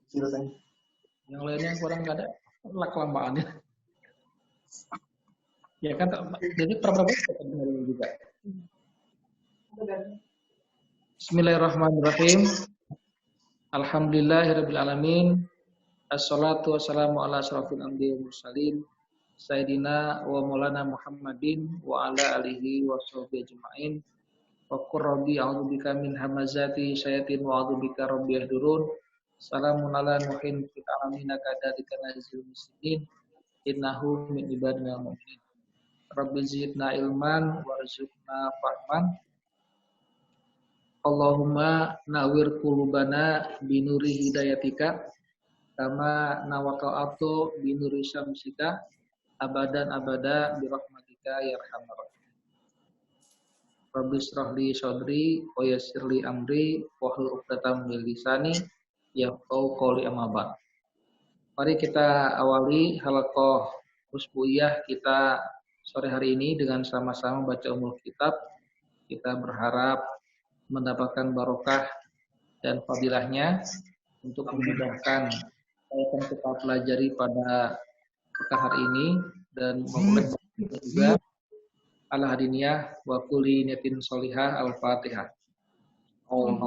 Yang lainnya kurang nggak ada, lah kelamaannya. Ya kan, jadi problem juga. Bismillahirrahmanirrahim. Alhamdulillahirabbil alamin. Assalatu wassalamu ala asrofil anbiya'i wal mursalin Sayyidina wa maulana Muhammadin wa ala alihi wa sahbihi ajma'in. Wa qur rabbi a'udzubika min hamazati syayatin wa a'udzubika rabbi yahdurun. Salamun ala nuhin fil alamin kadhalika najzil muslimin innahu min ibadina mu'minin. Rabbi zidna ilman warzuqna fahman. Allahumma nawwir qulubana binuri hidayatika kama nawaqa'atu binuri syamsika abadan abada birahmatika ya arhamar rahimin. Rabbi shrah li sadri wa yassir li amri wahlul 'uqdatam min lisani yafqahu qawli amma ba'd. Mari kita awali halaqah usbuiyah kita sore hari ini dengan sama-sama baca Ummul Kitab. Kita berharap mendapatkan barokah dan fadilahnya untuk memudahkan apa yang kita pelajari pada pekan hari ini dan memoga juga al-hadiniyah wa kulli niyatin sholihah al-Fatihah. Amin.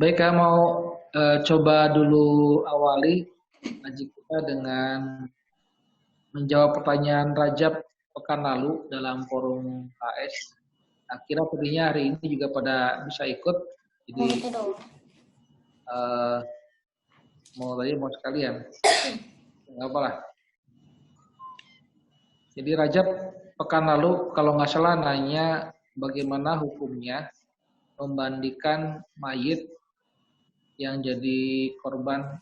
Baik, saya mau coba dulu awali ngaji kita dengan menjawab pertanyaan Rajab pekan lalu dalam forum HS. Akhirnya tadinya hari ini juga pada bisa ikut, jadi mau sekalian, nggak apalah. Jadi Rajab pekan lalu kalau nggak salah nanya bagaimana hukumnya membandingkan mayit yang jadi korban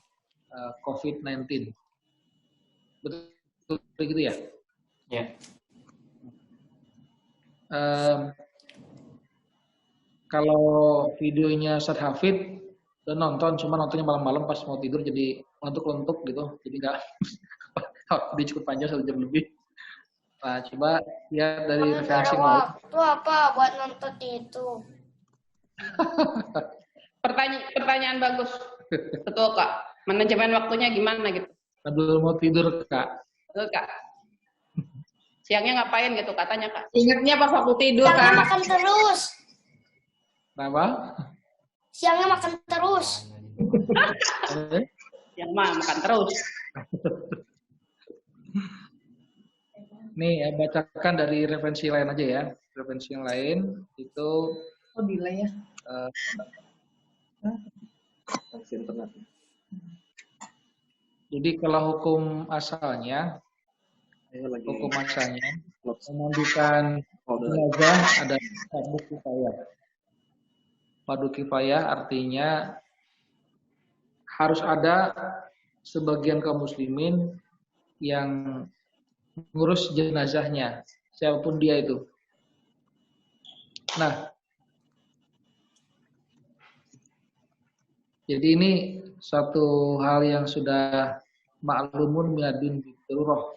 COVID-19. Betul begitu ya? Ya. Kalau videonya Ustaz Hafid udah nonton, cuma nontonnya malam-malam pas mau tidur jadi lentuk-lentuk gitu, jadi nggak dia cukup panjang 1 jam lebih. Nah, coba lihat dari referensi lain. Itu apa buat nonton itu? Pertanyaan bagus, betul Kak. Manajemen waktunya gimana gitu? Aduh, mau tidur Kak. Betul Kak. Siangnya ngapain gitu katanya Kak? Ingatnya pas waktu tidur Siangnya Kak. makan terus. Kenapa? Siangnya makan terus. Yang mah makan terus. Nih, bacakan dari referensi lain aja ya. Referensi yang lain itu delay ya. Jadi kalau hukum asalnya memandikan jenazah ada fardu kifayah. Fardu kifayah artinya harus ada sebagian kaum muslimin yang ngurus jenazahnya, siapapun dia itu. Nah, jadi ini satu hal yang sudah ma'lumun minadin bidarurah.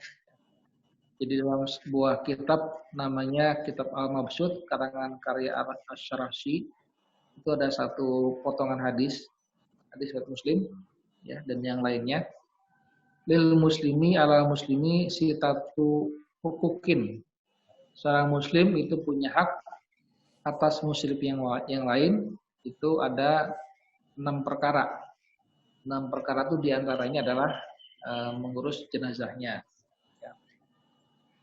Jadi dalam sebuah kitab namanya Kitab Al-Mabsud karangan karya Asy-Syarashi itu ada satu potongan hadis riwayat Muslim ya, dan yang lainnya. Lil muslimi ala muslimi sitatu hukukin. Seorang muslim itu punya hak atas muslim yang lain, itu ada 6 perkara. 6 perkara itu diantaranya adalah mengurus jenazahnya. Ya.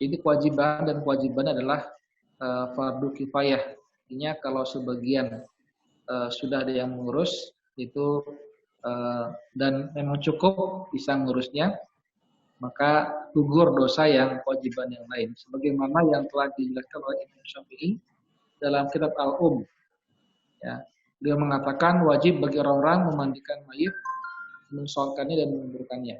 Ini kewajiban dan kewajiban adalah fardu kifayah. Artinya kalau sebagian sudah ada yang mengurus itu dan memang cukup bisa ngurusnya, maka gugur dosa yang kewajiban yang lain. Sebagaimana yang telah dijelaskan oleh Imam Syafi'i dalam kitab Al-Um. Ya, dia mengatakan wajib bagi orang-orang memandikan mayit, mensolatkannya dan menguburkannya.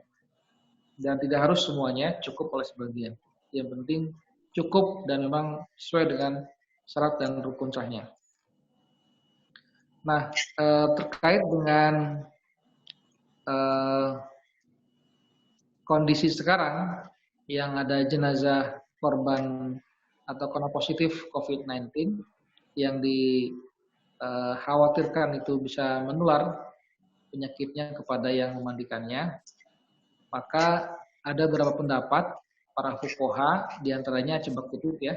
Dan tidak harus semuanya, cukup oleh sebagian. Yang penting cukup dan memang sesuai dengan syarat dan rukun sahnya. Nah, terkait dengan kondisi sekarang yang ada jenazah korban atau kena positif COVID-19 yang dikhawatirkan itu bisa menular penyakitnya kepada yang memandikannya, maka ada beberapa pendapat para fuqaha, diantaranya Cebak Kutub ya,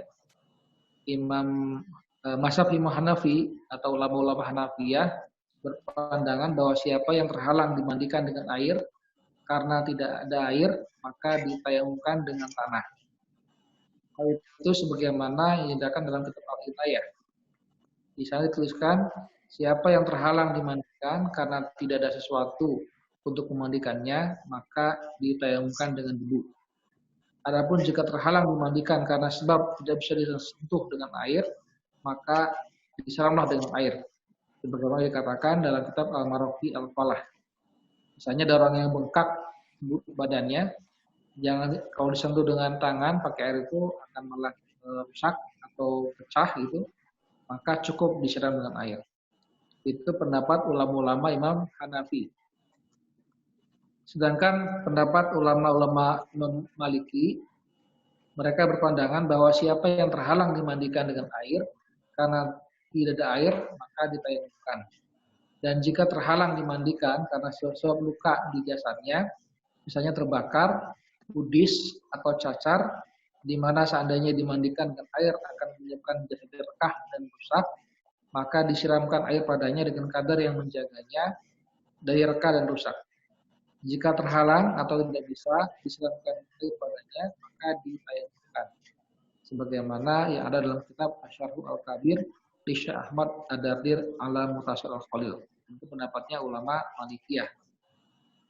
Mazhab Imam Hanafi atau ulama-ulama Hanafiyah berpandangan bahwa siapa yang terhalang dimandikan dengan air karena tidak ada air, maka ditayamumkan dengan tanah. Hal itu sebagaimana yang diindahkan dalam kitab Al-Hidayah. Di sana dituliskan, siapa yang terhalang dimandikan karena tidak ada sesuatu untuk memandikannya, maka ditayamumkan dengan debu. Adapun jika terhalang dimandikan karena sebab tidak bisa disentuh dengan air, maka disiramlah dengan air. Sebagaimana dikatakan dalam kitab Al-Maraqi Al-Falah. Misalnya ada orang yang bengkak badannya, jangan kalau disentuh dengan tangan pakai air itu akan malah rusak atau pecah gitu, maka cukup disiram dengan air. Itu pendapat ulama-ulama Imam Hanafi. Sedangkan pendapat ulama-ulama Maliki, mereka berpandangan bahwa siapa yang terhalang dimandikan dengan air, karena tidak ada air, maka ditayamumkan. Dan jika terhalang dimandikan karena sebab luka di jasadnya, misalnya terbakar, kudis, atau cacar, di mana seandainya dimandikan dengan air akan menyebabkan jasad rekah dan rusak, maka disiramkan air padanya dengan kadar yang menjaganya dari rekah dan rusak. Jika terhalang atau tidak bisa disiramkan air padanya, maka ditayamumkan. Sebagaimana yang ada dalam kitab Asyarhu Al-Kabir di Syekh Ahmad Ad-Dardir ala Mutasal Al-Khalil. Itu pendapatnya ulama Malikiyah.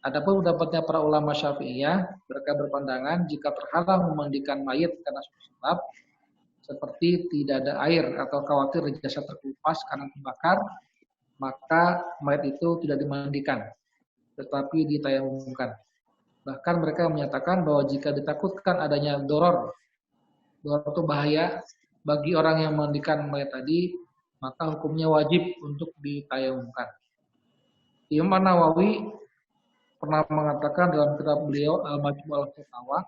Adapun pendapatnya para ulama Syafi'iyah, mereka berpandangan jika terhalang memandikan mayit karena suatu sebab seperti tidak ada air atau khawatir jasad terkelupas karena terbakar, maka mayit itu tidak dimandikan, tetapi ditayamumkan. Bahkan mereka menyatakan bahwa jika ditakutkan adanya doror itu bahaya bagi orang yang memandikan mayat tadi, maka hukumnya wajib untuk ditayamumkan. Imam Nawawi pernah mengatakan dalam kitab beliau Al-Majmu' Al-Fatawa,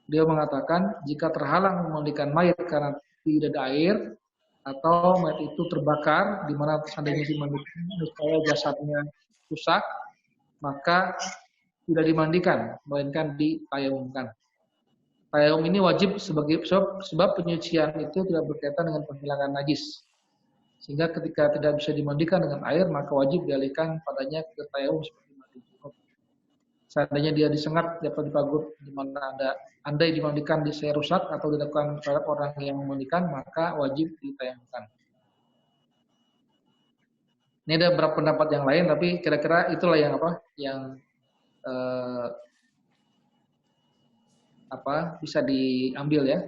beliau mengatakan jika terhalang memandikan mayat karena tidak ada air atau mayat itu terbakar di mana seandainya dimandikan supaya jasadnya rusak, maka tidak dimandikan, melainkan ditayamumkan. Tayamum ini wajib sebagai sebab penyucian itu tidak berkaitan dengan penghilangan najis. Sehingga ketika tidak bisa dimandikan dengan air, maka wajib dialihkan padanya ke tayamum seperti mandi junub. Seandainya dia disengat dapat dipagut di mana ada andai dimandikan saya rusak atau dilakukan terhadap orang yang memandikan, maka wajib ditayamumkan. Ini ada beberapa pendapat yang lain, tapi kira-kira itulah yang bisa diambil ya.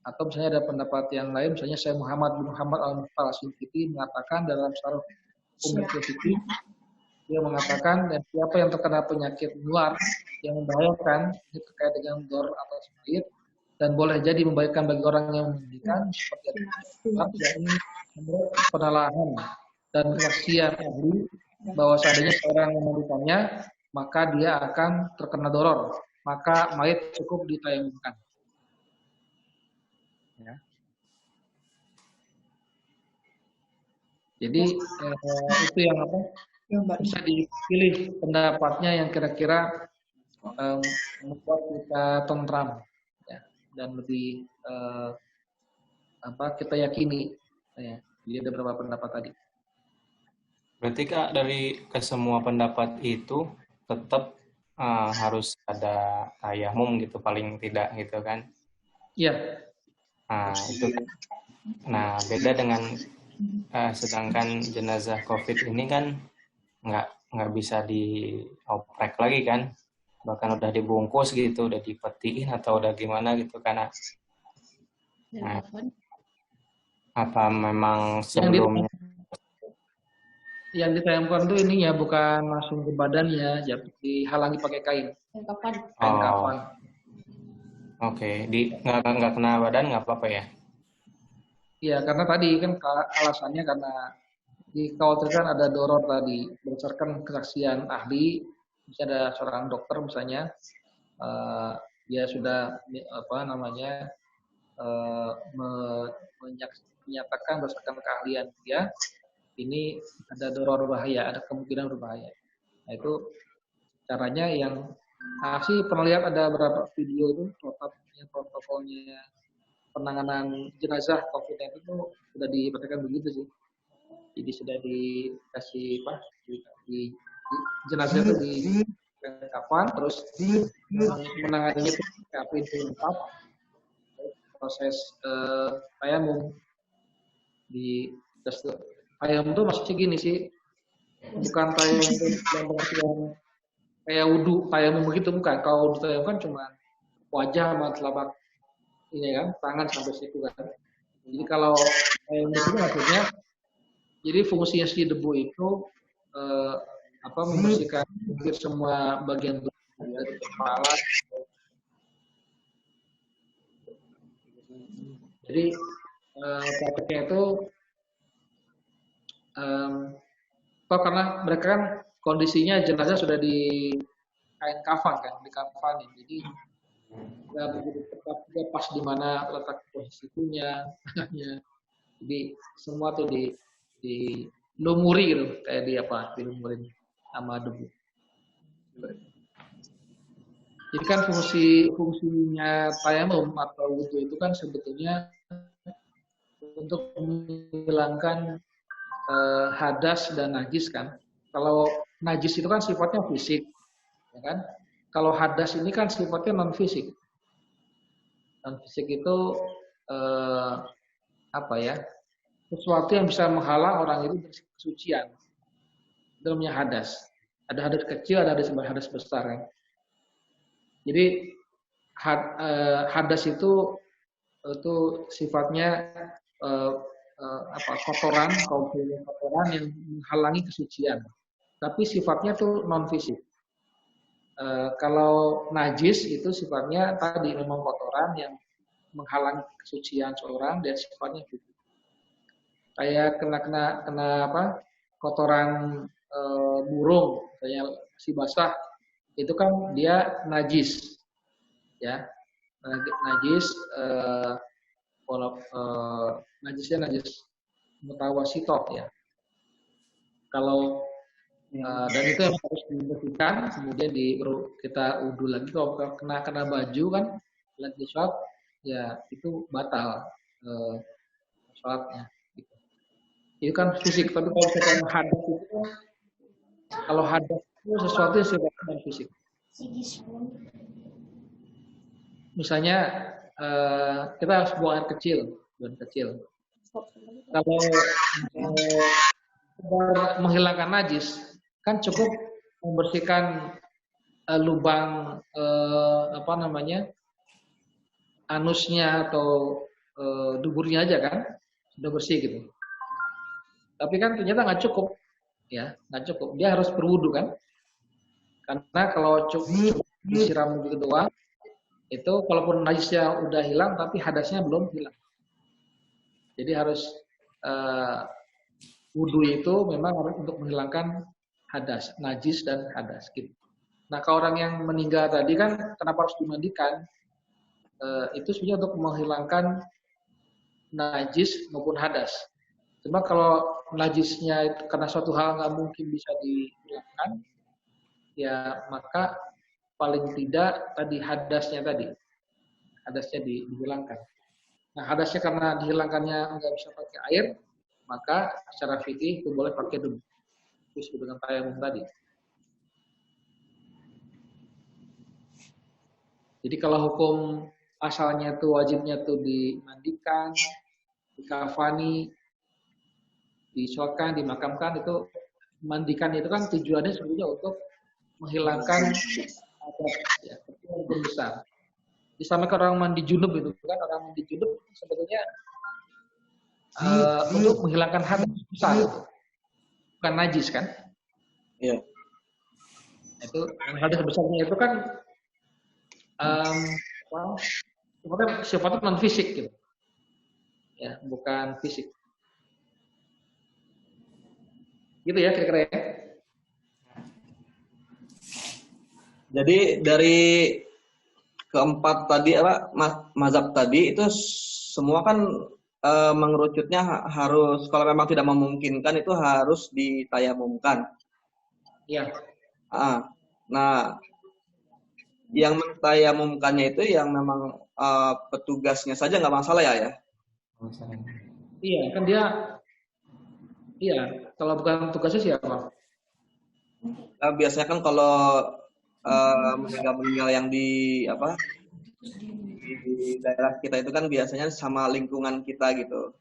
Atau misalnya ada pendapat yang lain, misalnya Syekh Muhammad bin Muhammad Al-Mukhtar As-Sintiti mengatakan dalam Syarh Ummul Fiqh, dia mengatakan dan siapa yang terkena penyakit menular yang membahayakan, ini terkait dengan dor atau mayit dan boleh jadi membahayakan bagi orang yang memandikan seperti yakni menurut penelahan dan kesaksian ahli bahwa seandainya seorang memandikannya maka dia akan terkena doror, maka mayit cukup ditayamumkan. Ya. Jadi itu yang bisa dipilih pendapatnya yang kira-kira membuat kita tentram ya, dan lebih kita yakini ya. Jadi ada beberapa pendapat tadi. Berarti Kak dari kesemua pendapat itu tetap harus ada tayamum gitu paling tidak gitu kan? Iya. Nah itu. Nah beda dengan sedangkan jenazah COVID ini kan nggak bisa dioprek lagi kan, bahkan udah dibungkus gitu, udah dipetiin atau udah gimana gitu karena nah, apa memang sebelumnya yang ditayamkan itu ini ya bukan langsung ke badannya, ya dihalangi pakai kain. Kain kafan. Oke, nggak kena badan nggak apa-apa ya? Iya, karena tadi kan alasannya karena dikhawatirkan ada doror tadi berdasarkan kesaksian ahli, misalnya ada seorang dokter misalnya dia sudah apa namanya menyatakan berdasarkan keahlian dia ini ada doror bahaya, ada kemungkinan berbahaya. Nah itu caranya yang sih pernah lihat ada beberapa video itu protokolnya penanganan jenazah COVID-19 itu sudah diperhatikan begitu sih. Jadi sudah dikasih apa? Di jenazah itu di kafan, terus menanganinya itu pintu lengkap, proses tayamum di tayamum itu maksudnya gini sih, bukan tayamum yang pengertian kayak wudhu tayamum begitu, bukan. Kalau wudhu tayamum kan cuma wajah sama telapak ini kan, tangan sampai situ kan. Jadi kalau tayamum itu maksudnya, jadi fungsinya si debu itu membersihkan semua bagian tubuh dari kepala. Jadi prakteknya itu karena mereka kan kondisinya jenazah sudah di kain kafan kan, di kafan. Jadi ya begitu tepat dia pas di mana letak posisinya. Jadi semua tuh di lumuri gitu, kayak dilumurin sama debu. Jadi kan fungsinya tayamum atau wudhu itu kan sebetulnya untuk menghilangkan hadas dan najis kan. Kalau najis itu kan sifatnya fisik, ya kan? Kalau hadas ini kan sifatnya non fisik. Non fisik itu sesuatu yang bisa menghalang orang itu dari kesucian. Itu namanya hadas. Ada hadas kecil, ada hadas besar kan. Jadi hadas itu sifatnya kotoran yang menghalangi kesucian. Tapi sifatnya tuh non fisik. Kalau najis itu sifatnya tadi memang kotoran yang menghalangi kesucian seorang dan sifatnya fisik. Kayak kena kotoran burung, misalnya si basah, itu kan dia najis, ya, najis, najisnya najis mutawasitot ya. Kalau dan itu yang harus dibersihkan, kemudian kita wudhu lagi. Kalau kena baju kan, lagi sholat, ya itu batal sholatnya. Itu kan fisik, tapi kalau kita hadas itu, kalau hadas itu sesuatu yang sifatnya fisik. Misalnya kita harus buang air kecil. Kalau menghilangkan najis, kan cukup membersihkan lubang anusnya atau duburnya aja kan, sudah bersih gitu. Tapi kan ternyata nggak cukup, ya, nggak cukup. Dia harus berwudu kan, karena kalau cukup disiram begitu doang, itu kalaupun najisnya udah hilang, tapi hadasnya belum hilang. Jadi harus wudu itu memang harus untuk menghilangkan hadas, najis dan hadas gitu. Nah, kalau orang yang meninggal tadi kan kenapa harus dimandikan? Itu sebenarnya untuk menghilangkan najis maupun hadas. Cuma kalau najisnya itu karena suatu hal nggak mungkin bisa dihilangkan, ya maka paling tidak tadi hadasnya dihilangkan. Nah, hadasnya karena dihilangkannya nggak bisa pakai air, maka secara fikih itu boleh pakai debu. Disebut dengan tayamum tadi. Jadi kalau hukum asalnya tuh wajibnya tuh dimandikan, dikafani, disolatkan, dimakamkan, itu mandikan itu kan tujuannya sebenarnya untuk menghilangkan ya, yang besar. Disampaikan orang mandi junub itu kan, orang mandi junub sebetulnya untuk menghilangkan hadas besar itu. Bukan najis kan? Iya. Itu hadas besarnya itu kan sifatnya non fisik gitu. Ya, bukan fisik. Gitu ya kira-kira ya. Jadi dari keempat tadi mazhab tadi itu semua kan mengerucutnya harus kalau memang tidak memungkinkan itu harus ditayamumkan. Iya. Nah, yang mentayamumkannya itu yang memang petugasnya saja nggak masalah ya? Iya, kan dia kalau bukan tugasnya siapa? Nah, biasanya kan kalau meninggal yang di daerah kita itu kan biasanya sama lingkungan kita gitu.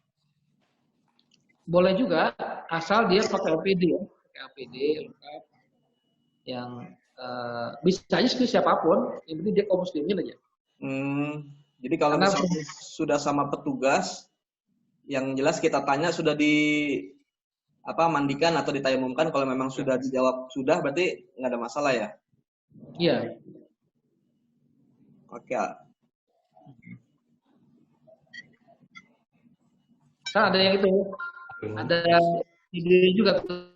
Boleh juga, asal dia pakai APD ya, pakai APD lengkap. Yang bisa aja siapapun, yang penting dia kaum muslimin aja. Jadi kalau misalnya sudah sama petugas, yang jelas kita tanya sudah mandikan atau ditayamumkan, kalau memang sudah dijawab sudah, berarti nggak ada masalah ya? Iya. Oke. Kan ada yang itu, ada ide juga tuh.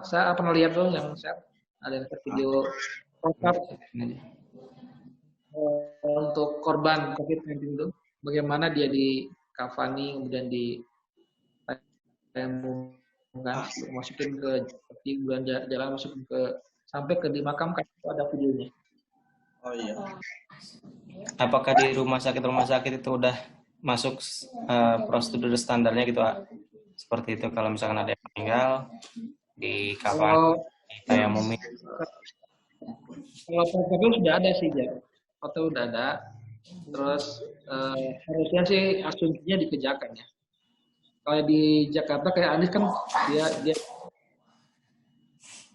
Saya pernah lihat tuh yang saya ada video protap untuk korban COVID-19 itu, bagaimana dia dikafani kemudian masukin ke bulan jalan, masukin ke sampai ke dimakamkan, itu ada videonya. Oh iya. Apakah di rumah sakit itu udah masuk prosedur standarnya gitu, Pak? Seperti itu kalau misalkan ada yang meninggal di kafan, ditayamumi. Kalau protokol sudah ada sih, ya. Protokol sudah ada. Terus harusnya sih asumsinya dikerjakan ya. Kalau di Jakarta kayak Anies kan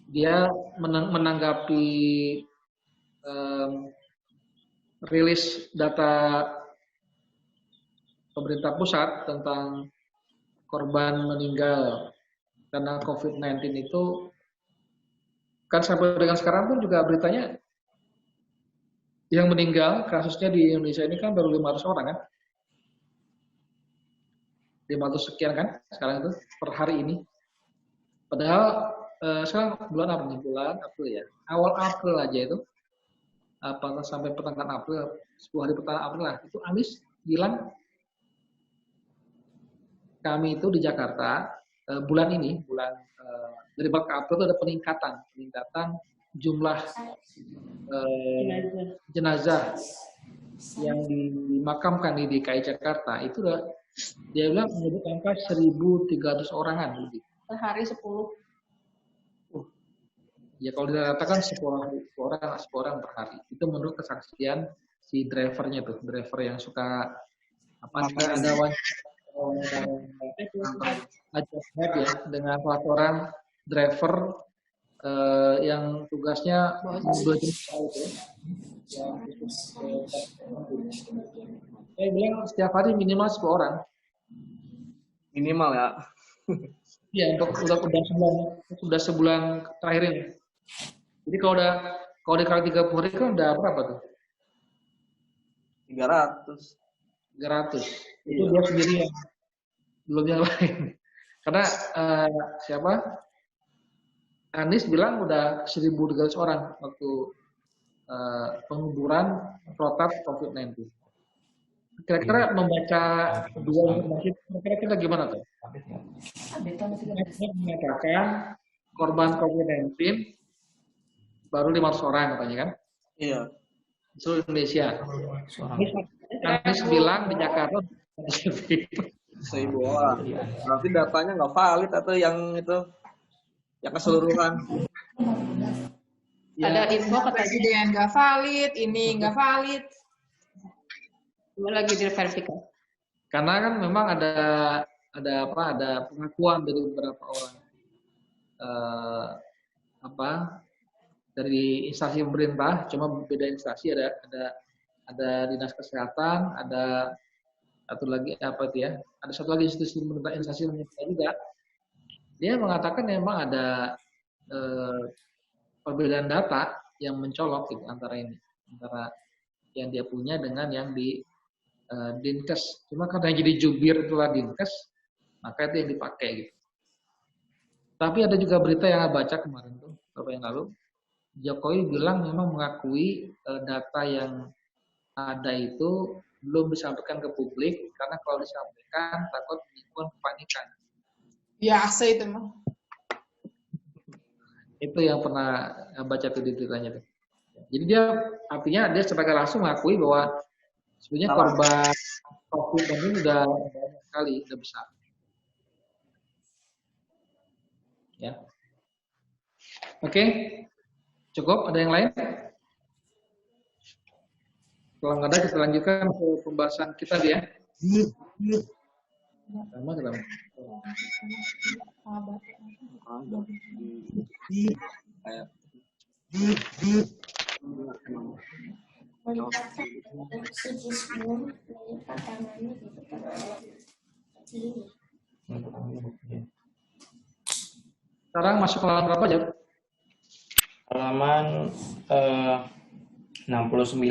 dia menanggapi rilis data pemerintah pusat tentang korban meninggal karena COVID-19 itu kan sampai dengan sekarang pun juga beritanya yang meninggal kasusnya di Indonesia ini kan baru 500 orang kan. 500 sekian kan sekarang itu per hari ini. Padahal sekarang bulan apa nih? Bulan April ya. Awal April aja itu. Sampai pertengahan April, 10 hari pertengahan April lah. Itu Anies bilang kami itu di Jakarta bulan dari Maret ke April itu ada peningkatan jumlah jenazah yang dimakamkan di DKI Jakarta itu udah dia bilang menyebut angka 1.300 orangan lebih. Sehari 10. Ya kalau dikatakan 10 orang per hari. Itu menurut kesaksian si drivernya tuh, driver yang suka ada ya dengan laporan driver yang tugasnya 2 jam itu. Saya bilang setiap hari minimal 10 orang. Minimal ya. Iya, udah sebulan terakhir ini. Jadi kalau dikali 30 hari kan udah berapa tuh? 300. Itu dia sendirian. Belum yang lain. Karena Anies bilang udah 1.300 orang waktu penguburan protap COVID-19. Kira-kira membaca dua informasi, kira-kira gimana tuh? Mengatakan korban COVID-19 baru 500 orang katanya kan? Iya. Seluruh Indonesia. Anies bilang di Jakarta 1.000 orang. Berarti datanya nggak valid atau yang itu yang keseluruhan? Ya. Ada info kata presiden nggak valid, ini nggak valid. Lagi diverifikasi. Karena kan memang ada pengakuan dari beberapa orang dari instansi pemerintah, cuma beda instansi, ada dinas kesehatan, ada satu lagi ada satu lagi institusi pemerintah, instansi pemerintah juga. Dia mengatakan memang ada perbedaan data yang mencolok gitu antara yang dia punya dengan yang di Dinkes. Cuma karena jadi jubir itulah Dinkes, maka itu yang dipakai gitu. Tapi ada juga berita yang saya baca kemarin tuh, beberapa yang lalu, Jokowi bilang memang mengakui data yang ada itu belum disampaikan ke publik karena kalau disampaikan takut menimbulkan kepanikan. Biasa itu mah. Itu yang pernah baca tuh di beritanya tuh. Jadi dia artinya dia sebagai langsung mengakui bahwa sebenarnya korban COVID ini udah banyak sekali, udah besar. Ya. Oke. Cukup, ada yang lain? Kalau nggak ada kita lanjutkan ke pembahasan kita ya. Sama kenapa? Siji sebelum melipat tangannya di depan kiri. Sekarang masuk ke halaman berapa, Jab? Halaman 69.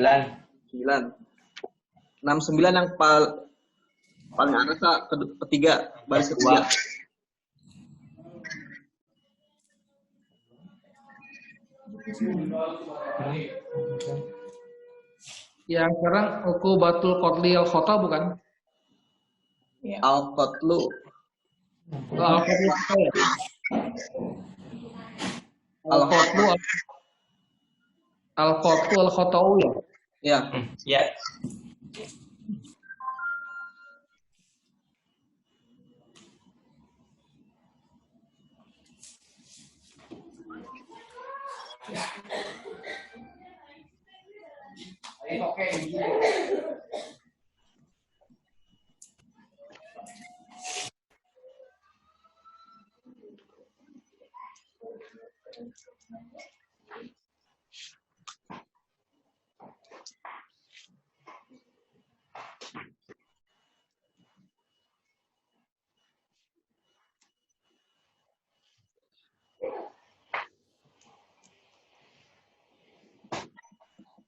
69 yang paling atas ketiga, baris ketiga. Yang sekarang Uqubatul Qatli al-Khata bukan? Al-Qatlu. Al-Qatlu ya? Al-Qatlu al-Khata'u ya? Ya. Ya.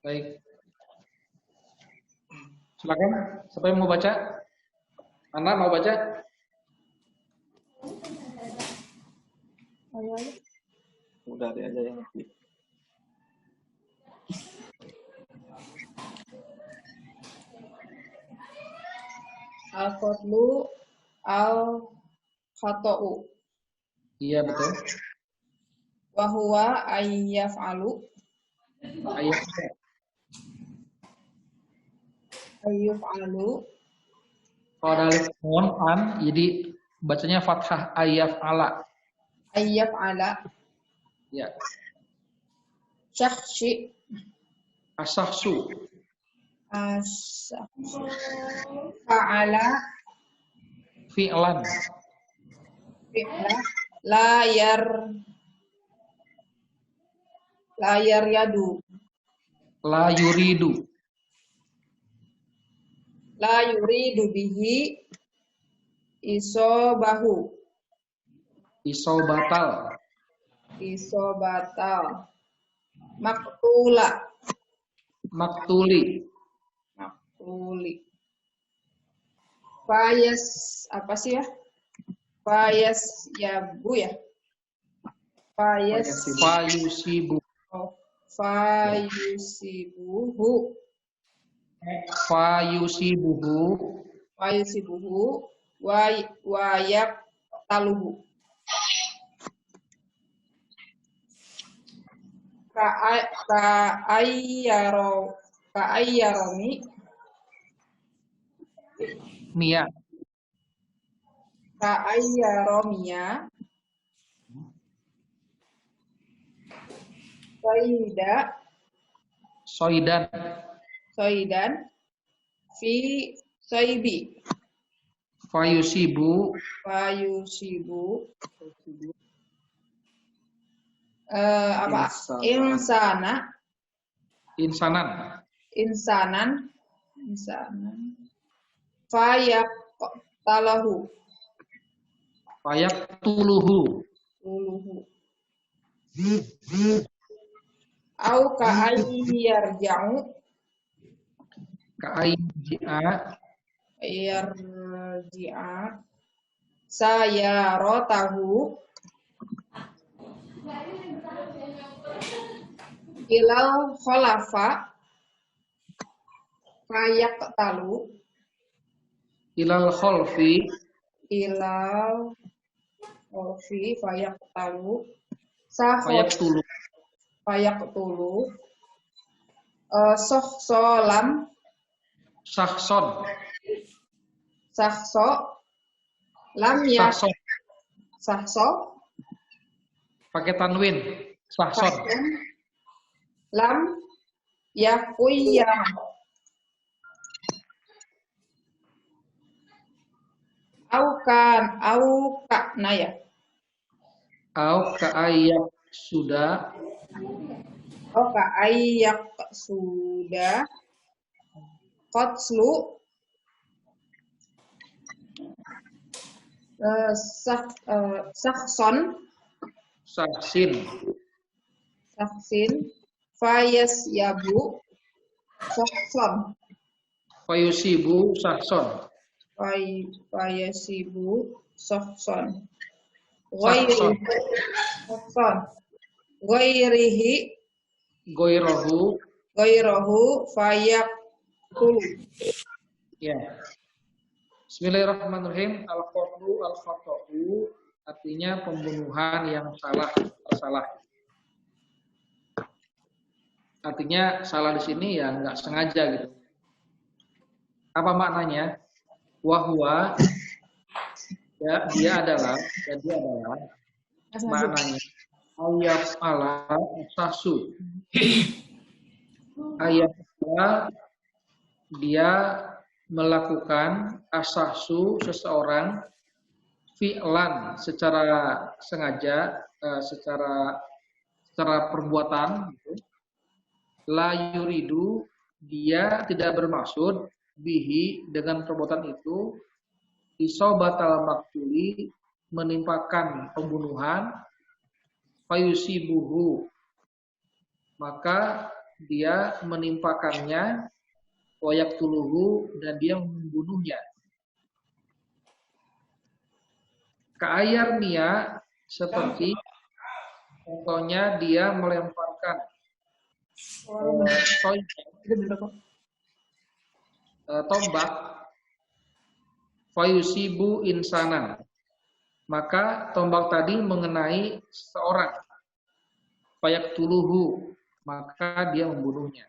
Baik. Silakan. Siapa yang mau baca? Ana mau baca? Udah dia aja yang ngerti. Al-Qatlu al-Khata'u. Iya betul. Wa huwa ayyaf'alu. Ayyaf'alu. Kalau ada alif nun an, jadi bacanya fathah ayyaf'ala. Ayyaf'ala. Ya. Syakhsi. Asahsu. Fa'ala. Fi'lan. Fi'la. Layar yadu. La yuridu. La yuridu bihi isobahu. Isobatal. Isobatal. Maktula. Maktuli. Maktuli. Fayas apa sih ya? Fayas yabu ya? Fayas Fayusibu. fayusibuhu. Fayusibuhu. Fayusibuhu wayak taluhu. Ka'ayyaromi Mia. Ka'ayyaromia Soidan. Fi soibi Fayusibu. Apa? Insanan. Fayak talahu. Tuluhu. Au ka'ayyarja'u. Ka'ayya Yarji'a sayaratahu ilal khulafa fayaqtalu ilal khalfi ilal khulfi fayaqtalu sahot fayaqtulu fayaqtulu sohsolam sahson sahso lam ya sahson sahso pakai tanwin sahson sahson lam yakuya auka ya au ka'ayya sudah auka ayak sudah qatlu sakson saksin saksin fayas yabu sakson fayusibu sahson fayasibu sakson Sakson. sakson ghairihi goirohu fayaqtulu ya. Bismillahirrahmanirrahim. Al-qatlu al-khata'u artinya pembunuhan yang salah. Artinya salah di sini ya nggak sengaja gitu. Apa maknanya? Wahwa ya dia adalah maknanya ayat ala sasu. Ayat ala dia melakukan asahsu seseorang fi'lan secara sengaja, secara perbuatan gitu. La yuridu dia tidak bermaksud bihi dengan perbuatan itu isobatal maktuli menimpakan pembunuhan fayusibuhu maka dia menimpakannya wayaktuluhu dan dia membunuhnya. Ka'ayar nia seperti contohnya dia melemparkan tombak fayusibu insanan maka tombak tadi mengenai seorang fayaktuluhu maka dia membunuhnya.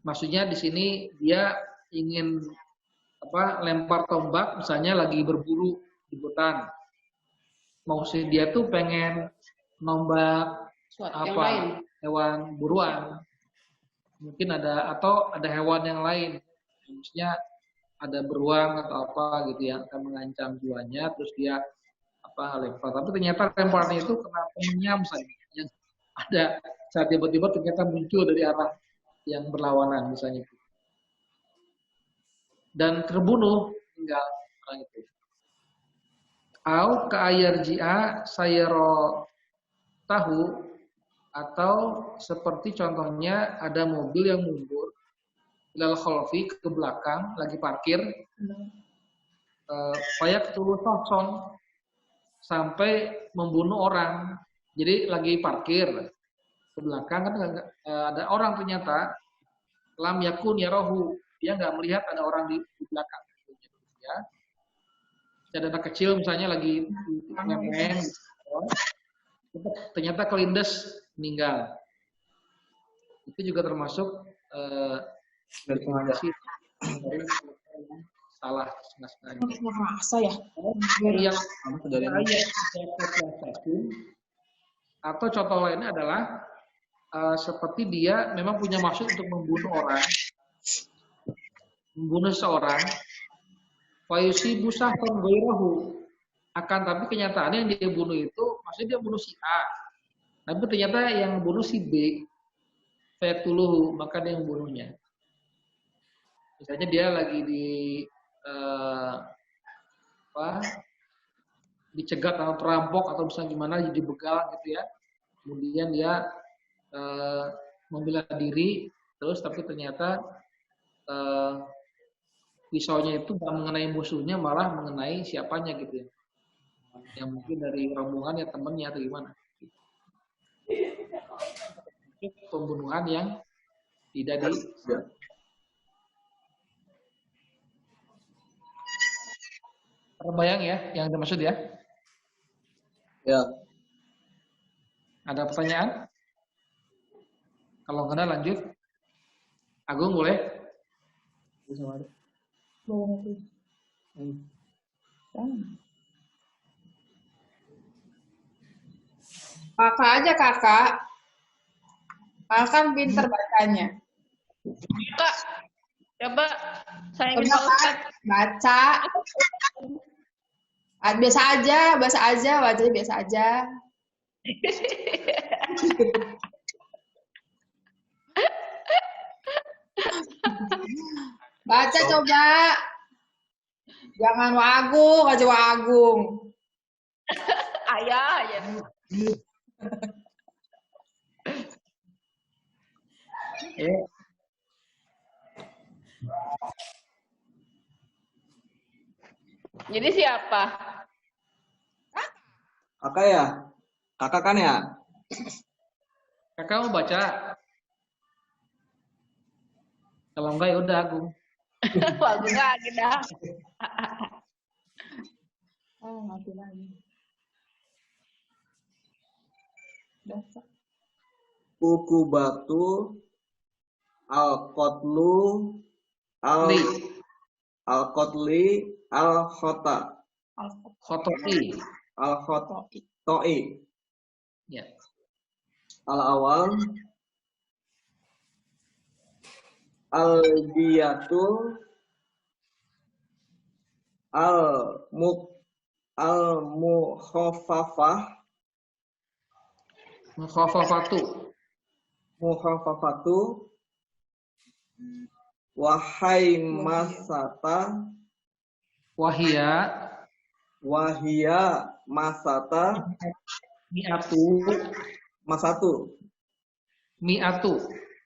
Maksudnya di sini dia ingin lempar tombak misalnya lagi berburu di hutan. Maksud dia tuh pengen nombak hewan buruan. Mungkin ada hewan yang lain. Maksudnya ada beruang atau apa gitu yang akan mengancam jiwanya terus dia lempar. Tapi ternyata lemparnya itu kena temennya misalnya yang ada saat tiba-tiba ternyata muncul dari arah yang berlawanan misalnya itu. Dan terbunuh tinggal orang itu. Au ka'ayarji'a sayaro tahu atau seperti contohnya ada mobil yang mundur ilal khalfi ke belakang lagi parkir fayaqtulu sakson sampai membunuh orang. Jadi lagi parkir ke belakang kan ada orang ternyata lam yakun yarahu dia nggak melihat ada orang di belakang ya. Ada anak kecil misalnya lagi main ternyata kelindes meninggal. Itu juga termasuk definisi salah sengaja. Merasa ya. Yang atau contoh lainnya adalah seperti dia memang punya maksud untuk membunuh seorang, fayusibu sahsan ghairahu. Akan tapi kenyataannya yang dia bunuh itu maksudnya dia bunuh si A. Tapi ternyata yang bunuh si B. Fayaqtuluhu, maka dia yang bunuhnya. Misalnya dia lagi dicegat sama perampok atau misalnya gimana dibegal gitu ya. Kemudian dia membela diri terus tapi ternyata pisaunya itu nggak mengenai musuhnya, malah mengenai siapanya gitu ya. Yang mungkin dari rombongan ya temennya atau gimana. Itu pembunuhan yang tidak di terbayang ya yang dimaksud ya. Ya. Ada pertanyaan? Kalau nggak ada lanjut. Agung boleh? Boleh. Kakak aja kakak. Kakak kan pinter bacanya. Kak, coba sayangin Coba Pak Kak, Ustadz. baca. Biasa aja, bacanya biasa aja. Baca coba. Jangan wagung, aja wagung. Ayah, ya. Jadi siapa? Kakak ya? Kakak kan ya? Kakak mau baca? Kalau enggak ya udah Agung. Bagus lagi dah. Oh, mati lagi. Baca. Kuku batu, al-qatlu, Li, al-qatli, al-khota, khotoi. al-khotoi, Ya. al-awal, al-diyatu, al-mukhaffafah, Mukhafafatu. mukhafafatu, wahai masata, Wahia. wahia masata, Mi'atu. masatu, Mi'atu.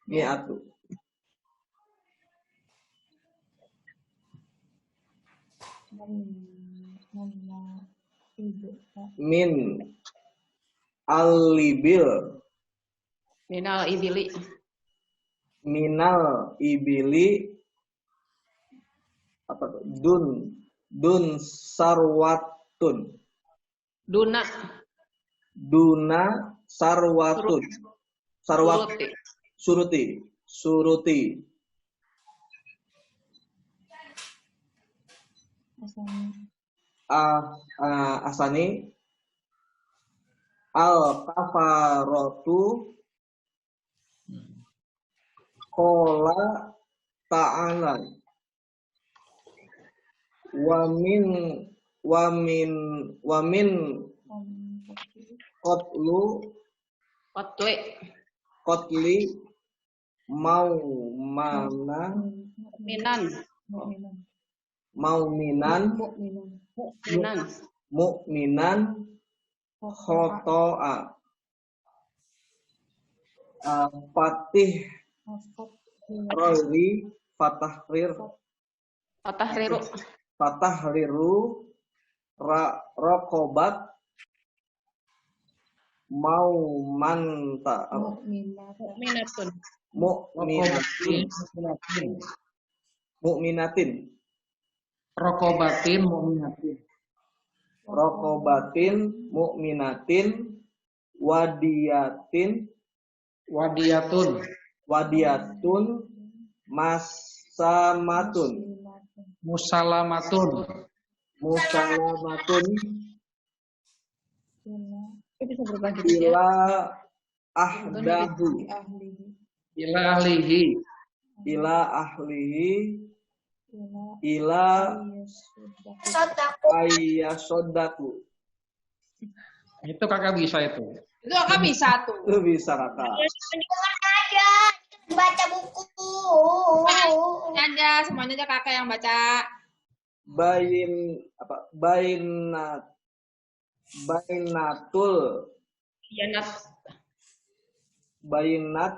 mi'atu. Min al-libil, Minal ibili. minal ibili, apa tuh? Dun sarwatun, Duna. duna sarwatun, sarwat, Suruti. suruti, asani, al kafaratu, qala ta'ala, wa min Kotli. qatli maumana Minan. mauminan Minan. mu'minan khoto'a, fatih rori fatahriru rokobat mau manta Minatun. mu'minatin Rokobatin mu'minatin. rokobatin mu'minatin Wadiyatun. wadiyatun masamatun Musalamatun. musalamatun Bisa berubah gitu ya. ila ahdahu Ila ahlihi. ila ahlihi ila ayyasodaku. Itu kakak bisa itu. Itu kakak bisa tuh. Itu bisa kakak. aja baca buku. Semuanya aja kakak yang baca. Bainatul Bayanat.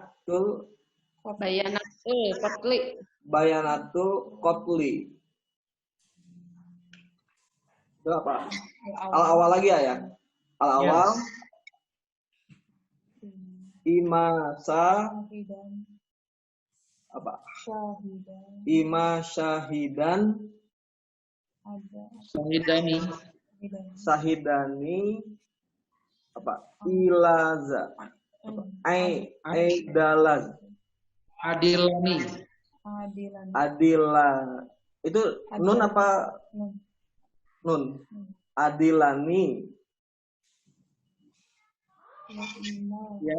Kotli. Kotli. bayanatu qatli. Itu apa? Al-awwal. Al-awal lagi ya? Al-awal Yes. imasa Syahidan. apa? Syahidan. Ima syahidan Ada. Sahidani. Syahidan. sahidani apa? Ilaza. Aidalaz. Adilani. Adilan. Adila. Itu nun apa Nun. nun? Adilani. Ya.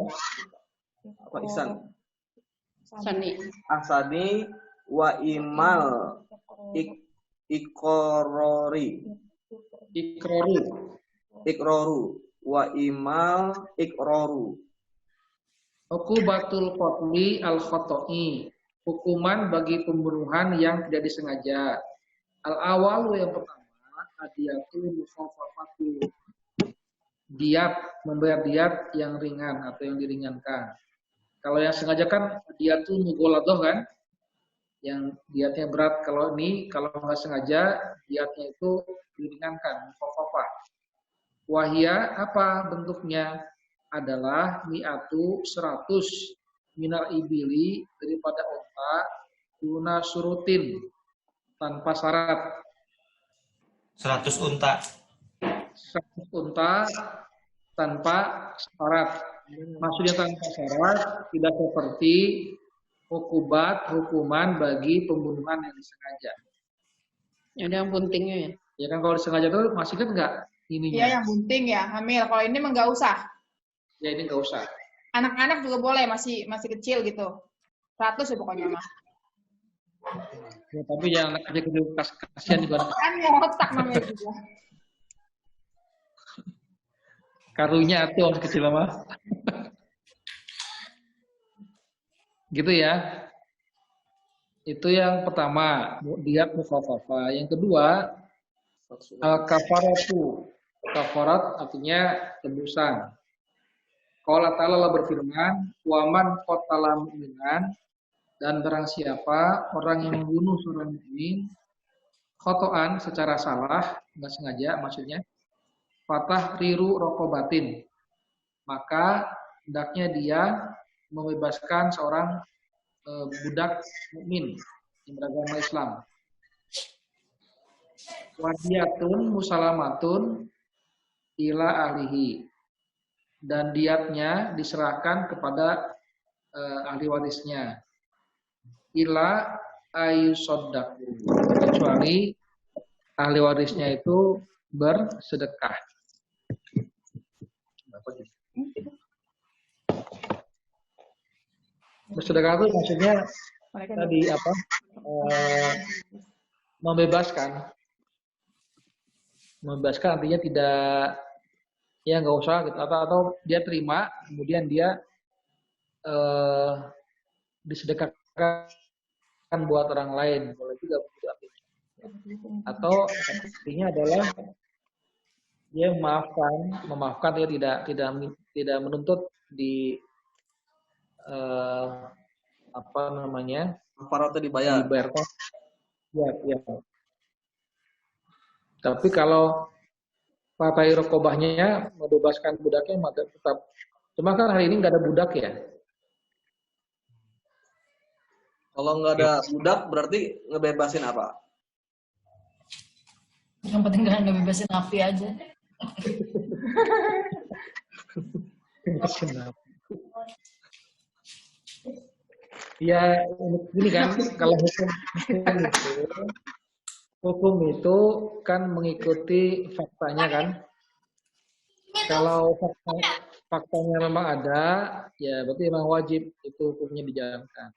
Apa isan? Sani. Asani wa imal ikorori. Ikroru. Ikroru wa imal ikroru. Uqubatul qatli al-khata'i. Hukuman bagi pembunuhan yang tidak disengaja. Al-awal yang pertama, adiyatul mukhafafatu. Diat, membayar diat yang ringan atau yang diringankan. Kalau yang sengaja kan diatul mughaladah kan? Yang diatnya berat. Kalau ini kalau nggak sengaja diatnya itu diringankan, mukhafafah. Wahia apa bentuknya? Adalah mi'atu 100 minal ibili daripada unta guna surutin tanpa syarat. 100 unta. 100 unta tanpa syarat. Maksudnya tanpa syarat tidak seperti hukuman bagi pembunuhan yang disengaja. Ada yang buntingnya ya. Ya kan kalau disengaja itu masih kan enggak ininya. Iya yang bunting ya, hamil. Kalau ini mah nggak usah. Ya ini enggak usah. Anak-anak juga boleh, masih kecil gitu. 100 ya pokoknya mah. Ya, tapi jangan anak kecil kasihan juga. Kan ngotak namanya juga. Karunya tuh orang kecil mah. Gitu ya. Itu yang pertama, diat mukhafafah. Yang kedua, al-kafaratu. Kafarat artinya tebusan. Qala ta'ala berfirman, "Wa man qatala mu'minan", dan barang siapa orang yang membunuh seorang mukmin khotoan secara salah, enggak sengaja maksudnya, fatah riru rokobatin, maka hendaknya dia membebaskan seorang budak mukmin yang beragama Islam. Wadiyatun musalamatun ila ahlihi, dan diatnya diserahkan kepada ahli warisnya. Ila ayusodaku, kecuali ahli warisnya itu bersedekah. Bersedekah itu maksudnya tadi apa? Membebaskan. Membebaskan artinya tidak, ya nggak usah gitu, atau dia terima kemudian dia disedekahkan buat orang lain, boleh juga begitu artinya. Atau artinya adalah dia memaafkan dia tidak menuntut di apa namanya, Kafaratnya dibayar. dibayarkan. Ya. Tapi kalau patai rokobahnya membebaskan budaknya maka tetap. Cuma kan hari ini nggak ada budak ya. Kalau nggak ada budak berarti ngebebasin apa? Yang penting jangan ngebebasin api aja. Ya ini kan kalau hukum itu kan mengikuti faktanya kan. Kalau faktanya memang ada, ya berarti memang wajib itu hukumnya dijalankan.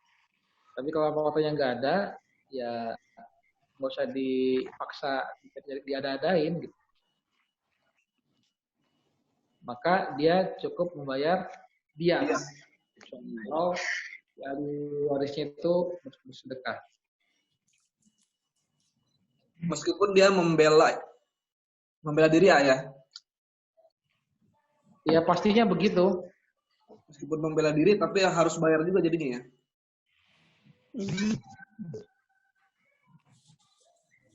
Tapi kalau faktanya nggak ada, ya nggak usah dipaksa diada-adain gitu. Maka dia cukup membayar dia. Kalau ahli warisnya itu bersedekah. Meskipun dia membela diri ya. Ya pastinya begitu. Meskipun membela diri tapi harus bayar juga jadinya ya.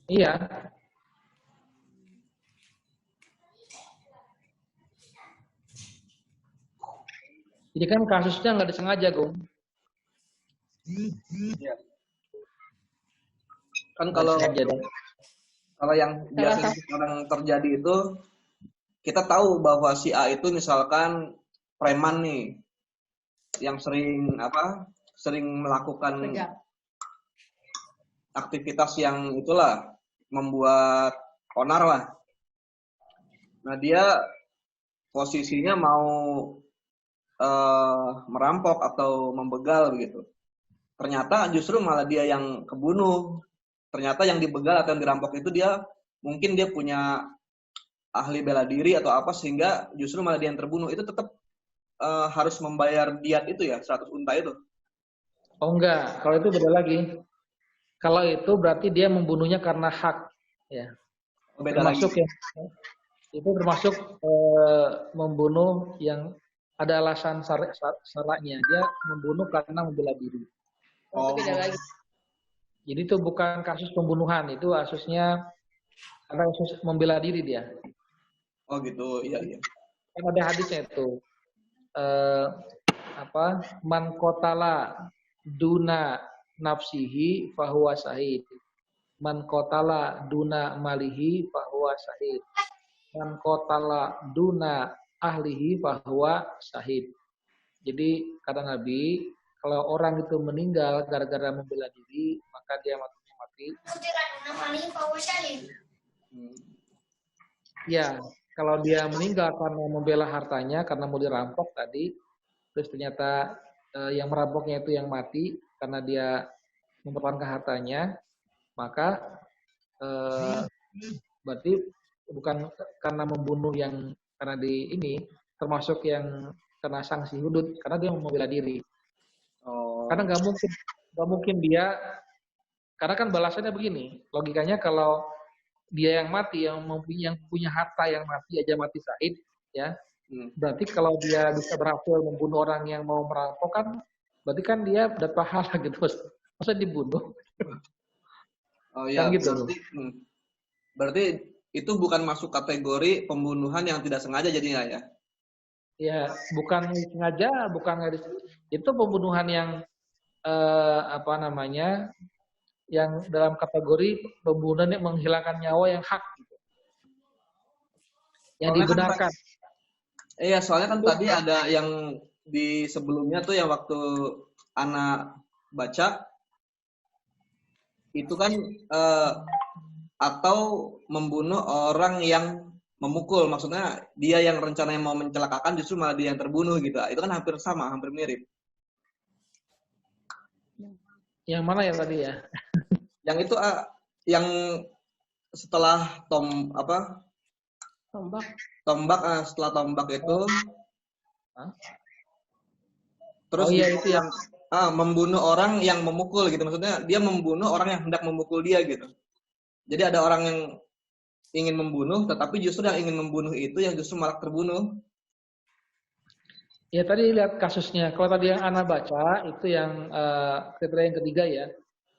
Iya. Jadi kan kasusnya nggak disengaja, Gung. Iya. Kan Nggak disengaja dong. kalau yang biasanya sekarang terjadi itu, kita tahu bahwa si A itu misalkan preman nih, yang sering melakukan aktivitas yang itulah membuat onar lah. Nah, dia posisinya mau merampok atau membegal begitu. Ternyata justru malah dia yang kebunuh. Ternyata yang dibegal atau yang dirampok itu mungkin dia punya ahli bela diri atau apa, sehingga justru malah dia yang terbunuh. Itu tetap harus membayar diat itu ya, 100 unta itu. Oh enggak, kalau itu beda lagi. Kalau itu berarti dia membunuhnya karena hak, ya. Beda Termasuk lagi. ya, itu termasuk membunuh yang ada alasan syaratnya. Dia membunuh karena membela diri. Oh, itu beda lagi. Jadi itu bukan kasus pembunuhan, itu kasusnya karena kasus membela diri dia. Oh gitu, iya iya. Kan ada hadisnya itu. Man qatala duna nafsihi fahuwa syahid. Man qatala duna malihi fahuwa syahid. Man qatala duna ahlihi fahuwa syahid. Jadi kata Nabi, kalau orang itu meninggal gara-gara membela diri, maka dia mati. Ya, kalau dia meninggal karena membela hartanya, karena mau dirampok tadi, terus ternyata yang merampoknya itu yang mati karena dia mempertahankan hartanya, maka berarti bukan karena membunuh yang karena termasuk yang kena sanksi hudud karena dia membela diri. Karena nggak mungkin dia, karena kan balasannya begini, logikanya kalau dia yang mati, yang punya harta yang mati aja mati syahid, ya. Berarti kalau dia bisa berhasil membunuh orang yang mau merampok kan, berarti kan dia dapat pahala gitu. Masa dibunuh? Oh iya, kan gitu. Berarti itu bukan masuk kategori pembunuhan yang tidak sengaja jadinya ya? Ya, bukan sengaja, itu pembunuhan yang yang dalam kategori pembunuhan yang menghilangkan nyawa yang hak, gitu. Yang dibenarkan. Iya, soalnya kan tadi ada yang di sebelumnya tuh yang waktu anak baca itu kan atau membunuh orang yang memukul, maksudnya dia yang rencananya mau mencelakakan justru malah dia yang terbunuh gitu. Itu kan hampir sama, hampir mirip. Yang mana ya tadi ya? Yang itu yang setelah tombak setelah tombak itu terus iya, itu yang membunuh orang yang memukul gitu, maksudnya dia membunuh orang yang hendak memukul dia gitu. Jadi ada orang yang ingin membunuh, tetapi justru yang ingin membunuh itu yang justru malah terbunuh. Ya tadi lihat kasusnya. Kalau tadi yang Ana baca itu yang kriteria yang ketiga ya,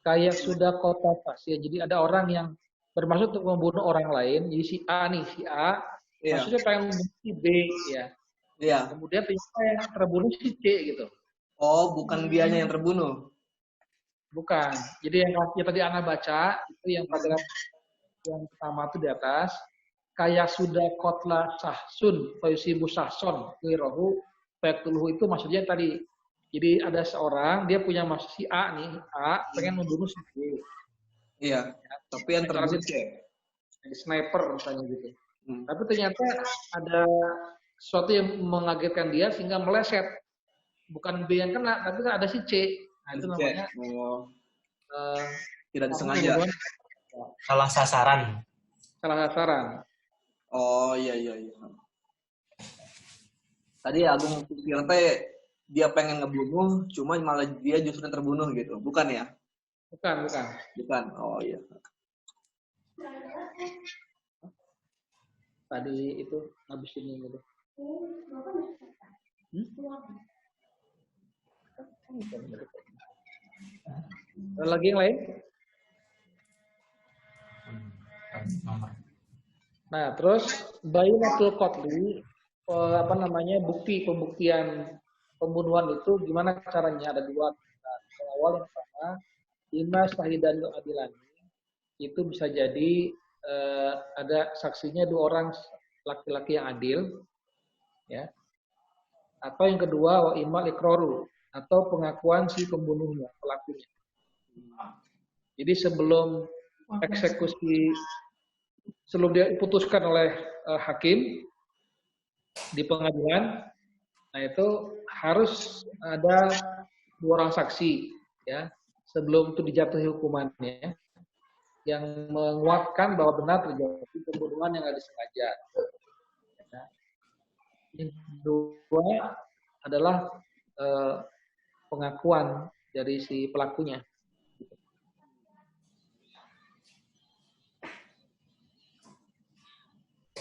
kayak sudah kota pas ya. Jadi ada orang yang bermaksud untuk membunuh orang lain. Jadi si A, maksudnya pengen membunuh si B ya. Iya. Kemudian ternyata yang terbunuh si C gitu. Oh, bukan dianya yang terbunuh. Bukan. Jadi yang tadi Ana baca itu yang paragraf yang pertama itu di atas, kayak sudah kotla sahsun, fayusibu sahson, wirahu, fayaktuluhu itu maksudnya tadi. Jadi ada seorang, dia punya si A nih, pengen membunuh si B. Iya, tapi yang terbunuh C. Sniper misalnya gitu. Tapi ternyata ada sesuatu yang mengagetkan dia sehingga meleset. Bukan B yang kena, tapi kan ada si C. Nah itu namanya tidak disengaja. Salah sasaran. Oh iya. Tadi Agung pikir dia pengen ngebunuh, cuma malah dia justru terbunuh gitu, bukan ya? Bukan. Oh iya. Tadi itu habis ini gitu. Ada lagi yang lain? Nomor. Nah, terus bayinatul qatli, pembuktian pembunuhan itu gimana caranya? Ada dua. Nah, yang awal yang pertama, inna syahidan adilani, itu bisa jadi ada saksinya 2 orang laki-laki yang adil, ya. Atau yang kedua, wa imal iqraru, atau pengakuan si pembunuhnya, pelakunya. Jadi sebelum eksekusi, sebelum dia diputuskan oleh hakim di pengadilan, nah itu harus ada 2 orang saksi, ya, sebelum itu dijatuhi hukumannya, yang menguatkan bahwa benar terjadi pembunuhan yang nggak disengaja. Ya. Yang kedua adalah pengakuan dari si pelakunya.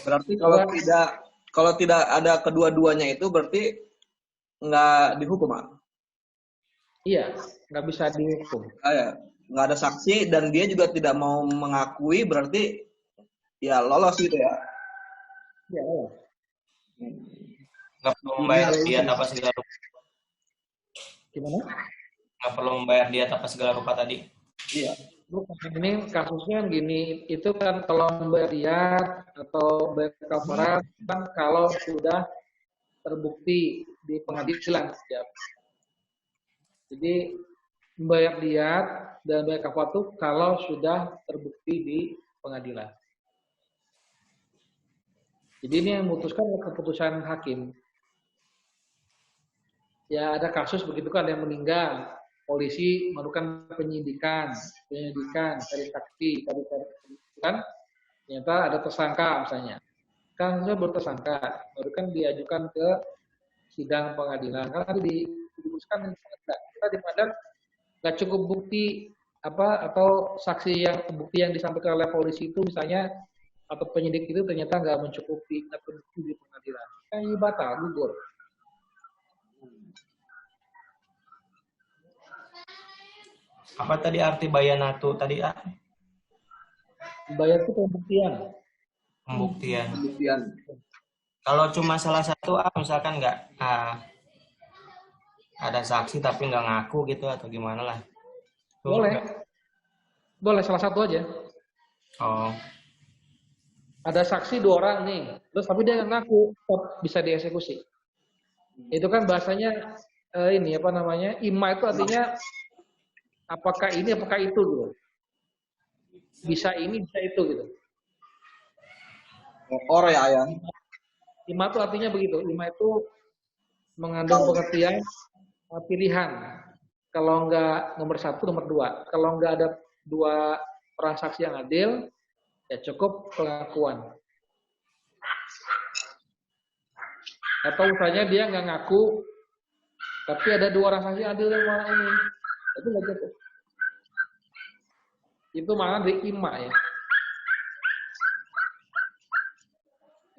Berarti kalau tidak ada kedua-duanya itu berarti nggak dihukum, Pak? Iya, nggak bisa dihukum. Ya, nggak ada saksi dan dia juga tidak mau mengakui, berarti ya lolos gitu ya? Ya, lolos. Nggak perlu membayar diat apa segala rupa. Gimana? Nggak perlu membayar diat apa segala rupa tadi. Iya. Ini kasusnya gini, itu kan kalau membayar diat atau bayar kafarat kan kalau sudah terbukti di pengadilan. Ya. Jadi membayar diat dan bayar kafarat itu kalau sudah terbukti di pengadilan. Jadi ini yang memutuskan keputusan hakim. Ya ada kasus begitu kan, ada yang meninggal, polisi melakukan penyidikan, cari saksi, cari kan, ternyata ada tersangka misalnya. Kan sudah bertersangka, baru kan diajukan ke sidang pengadilan. Karena diputuskan kita dipandang nggak cukup bukti atau bukti yang disampaikan oleh polisi itu misalnya atau penyidik itu ternyata nggak mencukupi atau bukti di pengadilan. Kan ini batal, gugur. Apa tadi arti bayanatu tadi? Bayar itu pembuktian. Pembuktian. Kalau cuma salah satu misalkan nggak ada saksi tapi nggak ngaku gitu atau gimana lah? Boleh salah satu aja. Oh. Ada saksi 2 orang nih, terus tapi dia nggak ngaku, bisa dieksekusi. Itu kan bahasanya ima itu artinya apakah ini, apakah itu gitu. Bisa ini, bisa itu gitu. Ya, ayah. Ima itu artinya begitu. Ima itu mengandung pengertian pilihan. Kalau nggak nomor 1, nomor 2. Kalau nggak ada 2 orang saksi yang adil, ya cukup pengakuan. Atau misalnya dia nggak ngaku, tapi ada 2 orang saksi adil yang mana ini, itu nggak cukup. Itu makna dari ima ya.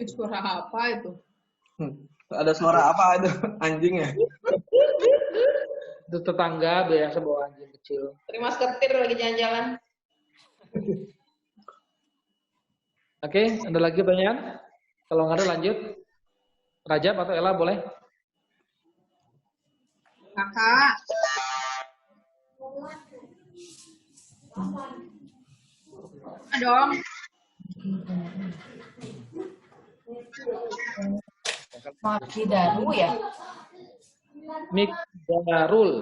Suara apa itu? Ada suara apa itu? Anjing ya? Itu tetangga biasa bawa anjing kecil. Terima seketir lagi jalan-jalan. Oke, ada lagi pertanyaan? Kalau nggak ada lanjut. Rajab atau Ella boleh? Kakak. Dong. Makidaru ya? Mikdarul.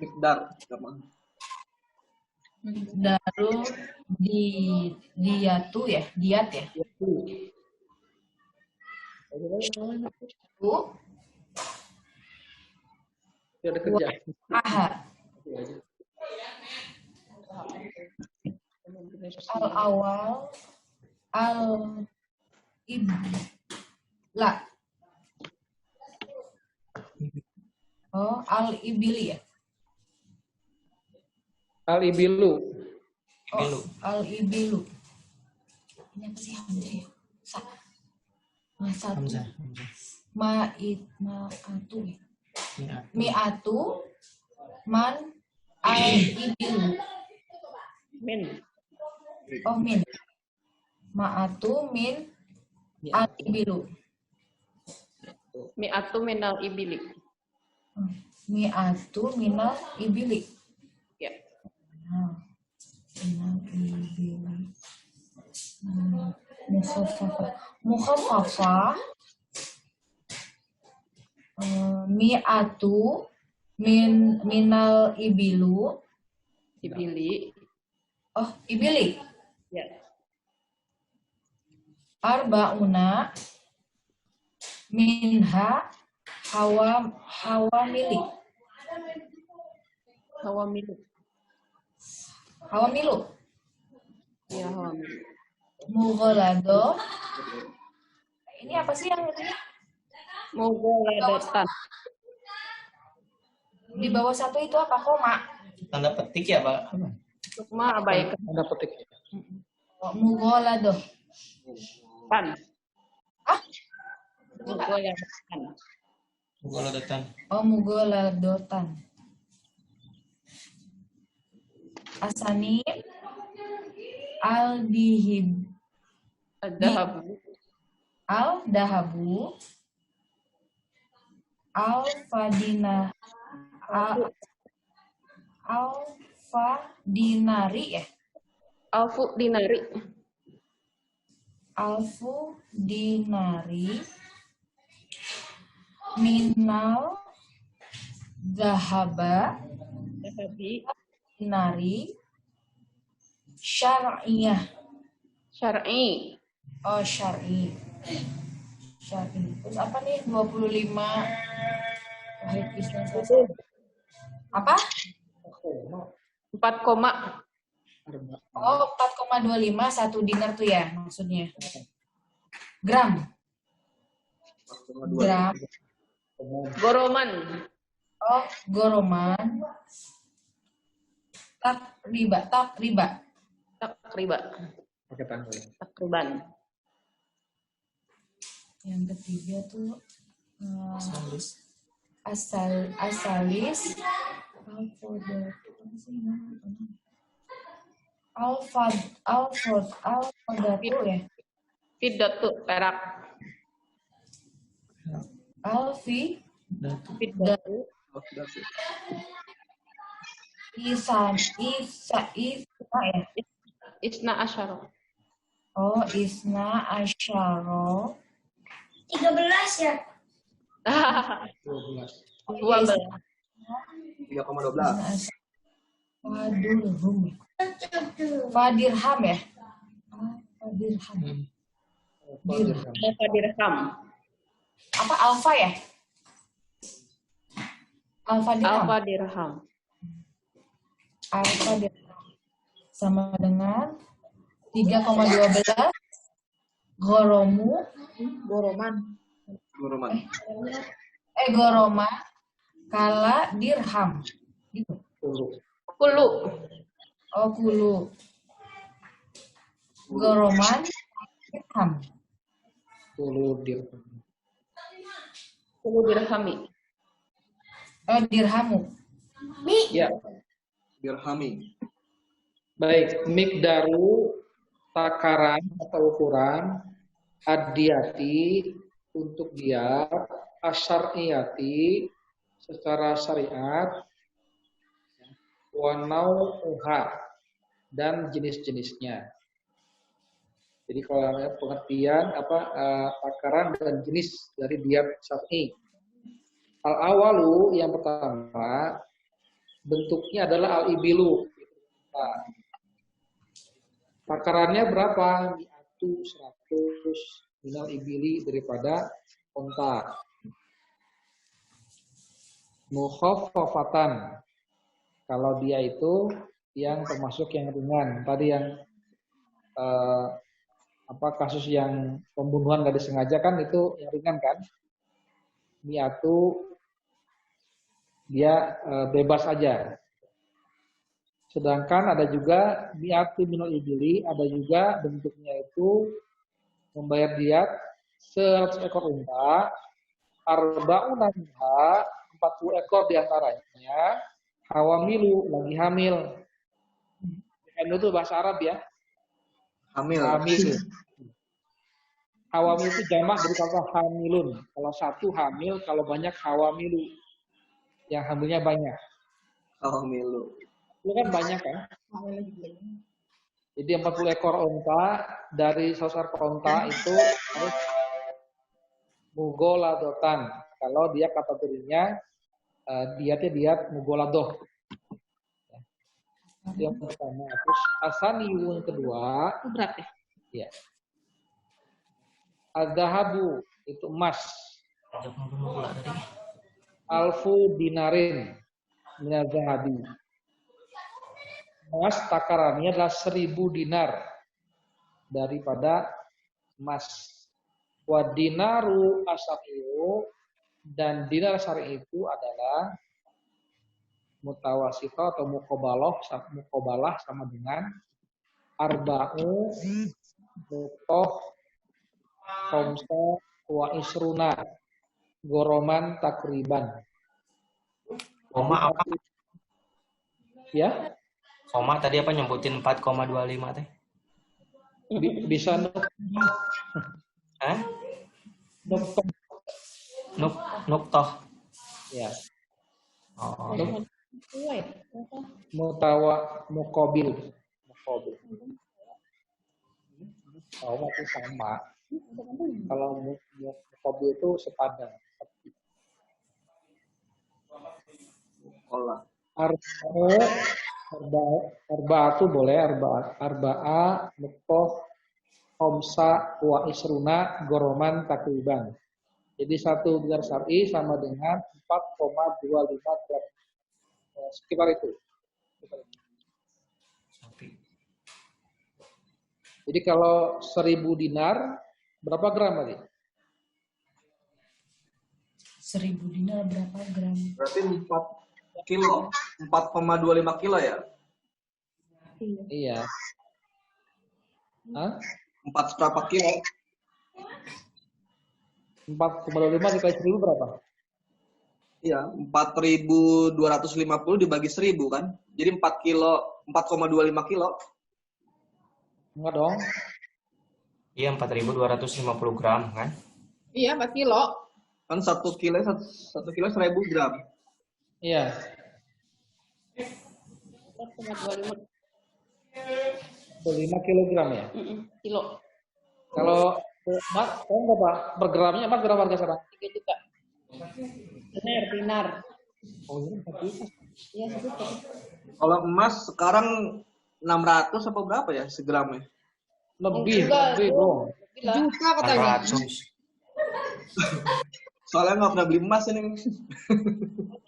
Mikdar. Daru diatu ya? Diat ya? Dia ada kerja. Aha. Al-awal al-ibla. Oh, al-ibili ya? Al-ibilu. Oh, al-ibilu. Ini apa sih Hamzah ya? Ma'atu ya? Mi'atu Man al-ibilu. Min. Oh, min. Ma'atu min al-ibilu. Mi'atu minal ibili. Mi'atu minal ibili. Ya. Minal ibili. Mukhafafah. Mukhafafah. Mi'atu minal ibilu. Ibili. Oh, ibili. Ya. Arba'una minha hawamili. Hawamilu. Hawamilu. Ya, hawamilu. Mughalado. Ini apa sih yang ini? Mughaladatan. Di bawah satu itu apa? Koma. Tanda petik ya, Pak? Cuma abaikan. Tanda petik. Oh, mughalado. Tan. Ah? Mughaladatan. Mughaladatan. Oh, mughaladotan. Asani al-dihib. Ad-dahabu. Al-dahabu. Al-fadina. Al-fadinari ya? Alfu dinari. Alfu dinari minal zahaba Dahabi. dinari syar'iyah. Syar'i. Oh, syar'i. Syar'i. Terus apa nih? 25 wahid Islam sasa. Apa? 4 koma. Oh, 4,25 1 dinar tuh ya maksudnya. Gram. Gram. Goroman. Oh, goroman. Tak riba. Takriba. Pakai tanggal. Takriban. Yang ketiga tuh asalis. Alfadatu ya. Fiddatu perak. Alfi Fiddatu. Isa ya. Isna asyara. Oh, isna asyara. 13 ya. 12. 3,12. Fadirham ya. Fadirham. Berapa dirham? Apa alfa ya? Alfa dirham. Alfa dirham. Alfa dirham. Sama dengan 3,12 goroman kala dirham gitu. Kulu. Oh, kulu. Goroman dirham. Kulu dirham. Kulu dirhami. Oh, dirhamu. Ya, Dirhami. baik. Mikdaru takaran atau ukuran adiyati untuk dia, asyariyati secara syariat, wanauha dan jenis-jenisnya. Jadi kalau pengertian takaran dan jenis dari diat syar'i. Al-awalu yang pertama bentuknya adalah al-ibilu. Nah, takarannya berapa? Mi'atu 100 minal ibili daripada onta. Mukhaffafatan. Kalau dia itu yang termasuk yang ringan. Tadi yang kasus yang pembunuhan nggak disengaja kan itu yang ringan kan? Mi'atu dia bebas aja. Sedangkan ada juga mi'atu minal ibili, ada juga bentuknya itu membayar diat 100 ekor unta, arba'una minha 40 ekor diantaranya Hawamilu lagi hamil. Hamil itu bahasa Arab ya. Hamil. Hamil. Hawamil itu jamak dari kata hamilun. Kalau satu hamil, kalau banyak hawamilu. Yang hamilnya banyak. Hawamilu. Itu kan banyak kan? Jadi 40 ekor onta, dari sosar onta itu harus mugoladotan. Kalau dia kategorinya diatnya diat mugoladoh. Itu yang pertama. Terus asaniun kedua, Berat ya? ya. Az-zahabu itu emas. Alfu dinarin minaz zahabi. Emas takarannya adalah 1000 dinar daripada emas. Wa dinaru asariyu, dan dinar syar'i itu adalah mutawasithah atau muqabalah sama dengan arba'u mutoh khamsa wa isruna goroman takriban. Koma apa? Ya, Koma tadi apa nyebutin 4,25 teh? bisa Hah? nuktoh. Nuktoh. Ya, Oh. mukobil. Oh, itu sama. Kalau mukobil itu sepadan. Olah. Arba'atu boleh, arba'a nuktoh khamsa wa isruna goroman takriban. Jadi 1 dinar syar'i sama dengan 4,25 gram. Sekitar itu. Jadi kalau 1000 dinar, berapa gram tadi? 1000 dinar berapa gram? Berarti 4 kilo. 4,25 kilo ya? Iya. Hah? 4 seberapa kilo? 4,25 dikali 1000 berapa? Iya, 4.250 dibagi 1000 kan? Jadi 4 kilo, 4,25 kilo. Enggak dong. Iya 4.250 gram kan? Iya, 4 kilo. Kan 1 kilo 1000 gram. Iya. 4,25 5 kilogram ya. kilo. Kalau emas, sekarang berapa? Per gramnya emas berapa harga sekarang? 3 juta. Dinar. Oh, ini 1 juta. Iya, 1 juta. Kalau emas sekarang 600 apa berapa ya segramnya? Lebih Lebih dong. lah. Juta katanya. 400. Soalnya nggak pernah beli emas ini.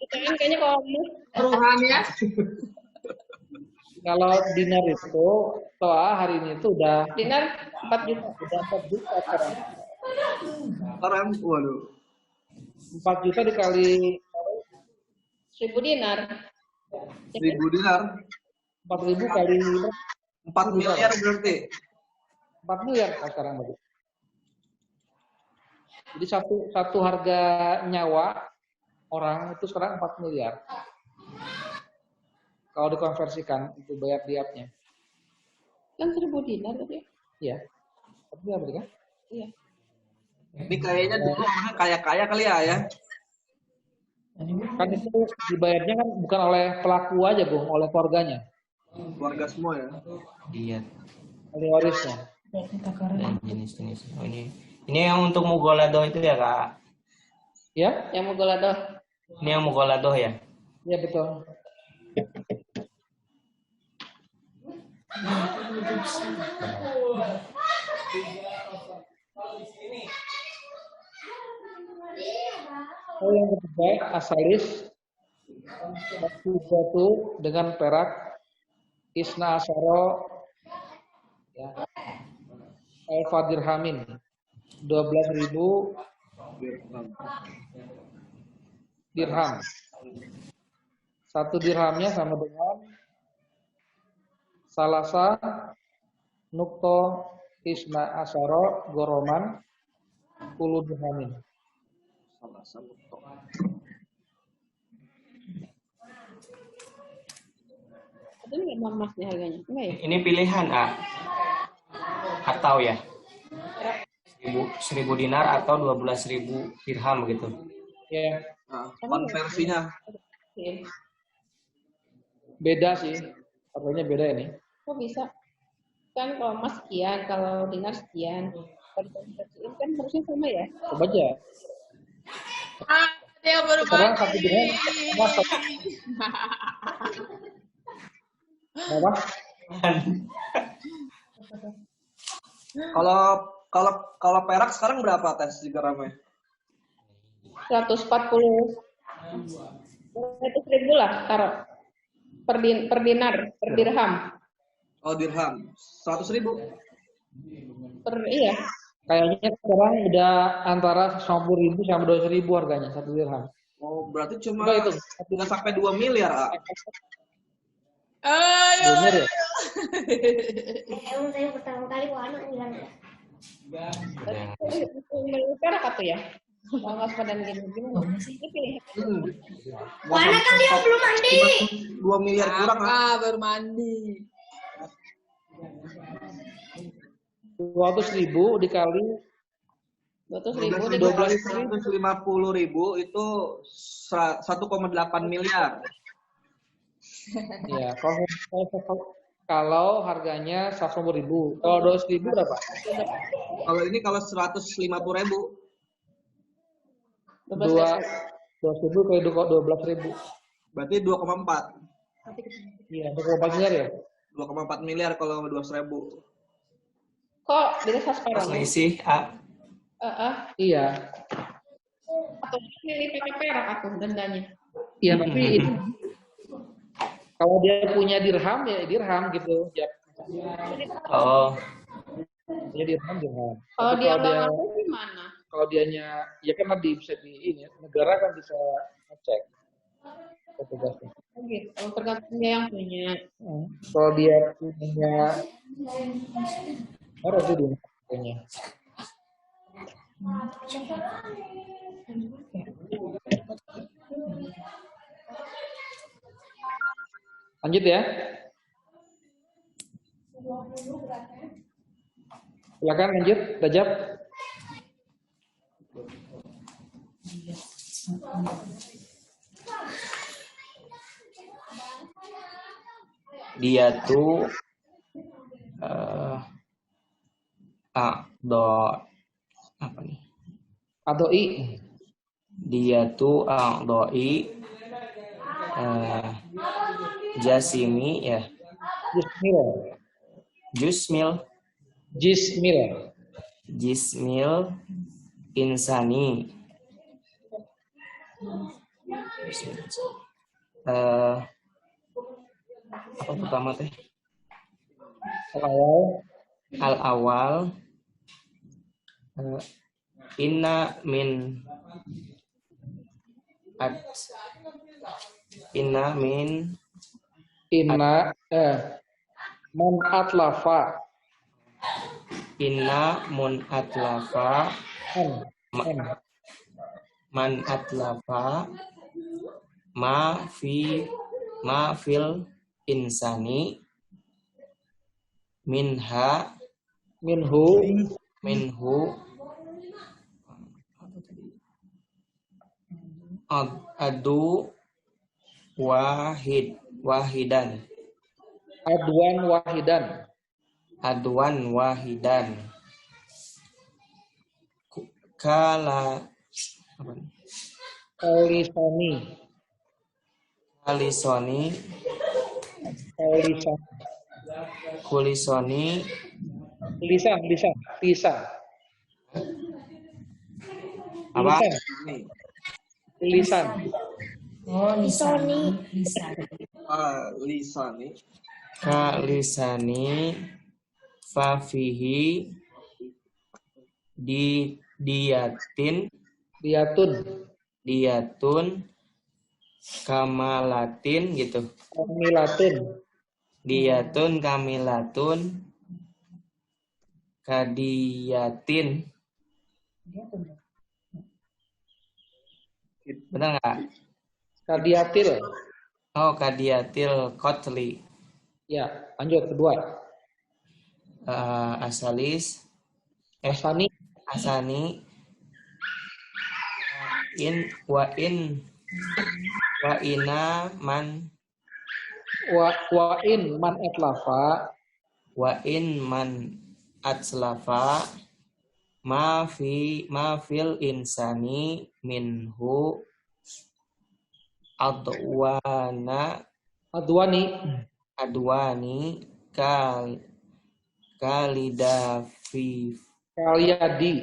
Kan kayaknya kalau emas Perubahan ya. Kalau dinar itu, toa hari ini itu udah dinar 4 juta. 4 juta sekarang. Sekarang, waduh. 4 juta dikali 1000 dinar. 1000 dinar. 4.000 kali 4 miliar berarti. 4 miliar sekarang berarti. Jadi satu harga nyawa orang itu sekarang 4 miliar. Kalau dikonversikan itu bayar diatnya. Kan 1000 dinar tadi. Iya. 4 miliar berarti kan? Iya. Ini kayaknya dulu orangnya kaya-kaya kali ya. Kan itu dibayarnya kan bukan oleh pelaku aja, Bung, oleh keluarganya. Keluarga semua ya. Iya. Oleh warisnya. Dan jenis-jenis. Oh, ini yang untuk mugolado itu ya Kak? Ya? Yang mau golado. Ini yang mugolado ya? Iya betul. Oh, yang ketiga asalis batu dengan perak isna asyara ya, alfa dirhamin 12.000 dirham. 1 dirhamnya sama dengan salasa nukto isna asyara goroman 10 dirhamin. Itu nggak emasnya harganya? Enggak ya? Ini pilihan, atau ya 1000 dinar atau 12.000 dirham gitu. Ya, Nah, konversinya. Oke. beda sih. Harganya beda ini. Kok bisa? Kan kalau emas sekian, kalau dinar sekian. Kalau dikonversiin kan harusnya sama ya? Coba aja. Ah, dia baru Sekarang mandi. 1 dirham emas berapa? Kalau perak sekarang berapa tes 3 gramnya? 140. 100.000 lah taruh. Per dinar, per dirham. Oh, dirham. 100.000. Iya. Kayaknya sekarang udah antara 50.000 sampai 200.000 harganya 1 dirham. Oh, berarti cuma Coba itu. nggak sampai 2 miliar, ah. Ayo. Bener ya? Emang saya pertama kali warna bilang ya. Perak atau ya? Kalau nggak sepadan gimana sih? Itu pilih. Warna kan dia belum mandi. 2 miliar kurang, ah. Ah, baru mandi. 200.000 dikali 200.000 12.000 kali 150.000 itu 1,8 miliar. ya. Kalau harganya 150.000, kalau 200.000 berapa? Kalau ini kalau 150.000. 200.000 kali 12.000. Berarti 2,4. Iya, 2,4 miliar ya? 2,4 miliar kalau 200.000. Kok bisa separuh? Selisih, Iya. Atau pilih pakai perak aku dendanya. Iya, tapi itu kalau dia punya dirham ya dirham gitu. Ya, oh, dia dirham. Kalau Tapi dia nggak ngaku gimana? kalau dianya ya kan nanti bisa di ini negara kan bisa ngecek petugasnya. Gitu. Tergantung dia yang punya. Kalau dia punya harus itu dia punya. Lanjut ya. Silakan lanjut, Rajab. dia tuh apa nih? Atau I. Dia tuh doi jasimi ya. Jismil insani. Apa pertama teh? Al awal inna min man atlafa. Inna mun atlafa man atlafa ma fil insani minhu adu wahidan kala kulisoni lisan apa lisan Oh, lisani. Lisani. Kalisani fafihi diatun kamalatin gitu. Diatun kamilatun kadiyatin. Benar nggak? Kadiatil. Oh, kadiatil kotli. Ya, lanjut kedua. Asalis Asani asani wa ina man wa in man atlafa atslafa ma fil insani minhu adwani adwani kalidafi kaliyadi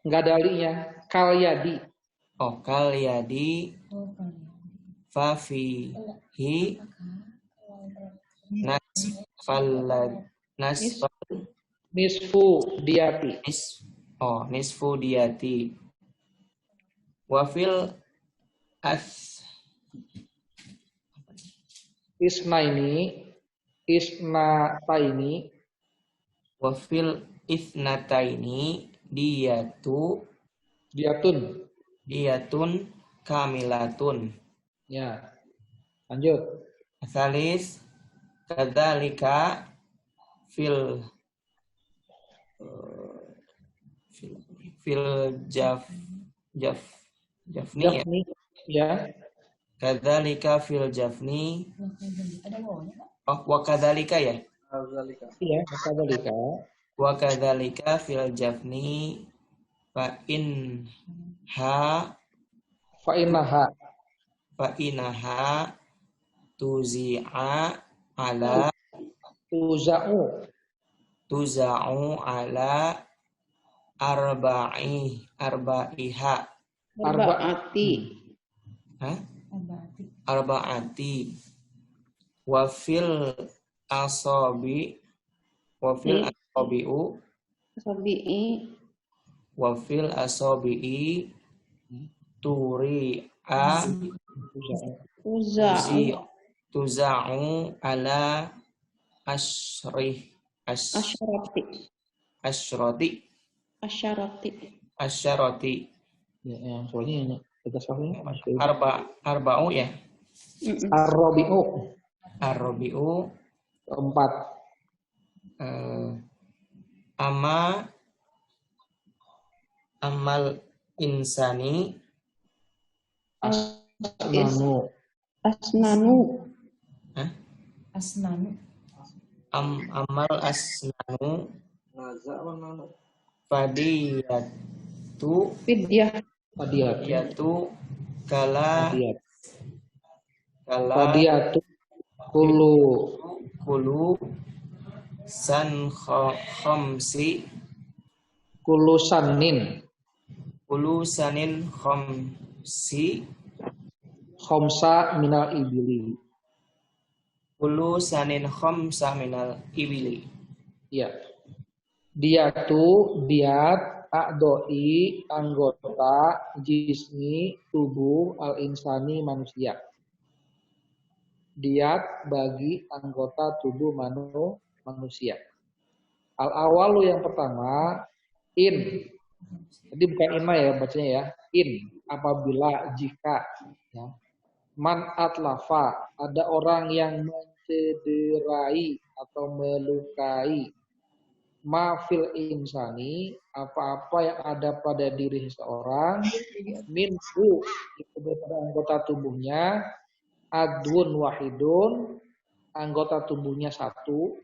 nggak ada linya kalyadi kaliyadi fafihi nisfu diati nisfu diati wafil isnataini wafil isnataini diyatun kamilatun. Ya, lanjut. Asalis kadzalika fil jafni ya. Kadzalika fil jafni. Ada bawahnya, Pak? Wa kadzalika ya? Iya, kadzalika. Wa kadzalika fil jafni fa inaha tuzi'a ala tuza'u ala arbaiha arba'ati wa fil asabi'u wa fil asabi'i tuza'u ala asyarati. Ya, yang soalnya kita soalnya arba'u ya. Ar-rabi'u keempat. Amal insani Asnanu. amal asnanu fadiyatu kulu san khamsi sanin khamsi khamsa minal ibili. Kulu sanin khamsa minal ibili. Ya. Diat a'doi anggota jismi tubuh al-insani manusia. Diat bagi anggota tubuh manusia. Al-awalu yang pertama in. Jadi bukan ima ya bacanya ya. In apabila jika ya. Man atlafa ada orang yang mencederai atau melukai mafil insani apa-apa yang ada pada diri seseorang minhu itu pada anggota tubuhnya adun wahidun anggota tubuhnya satu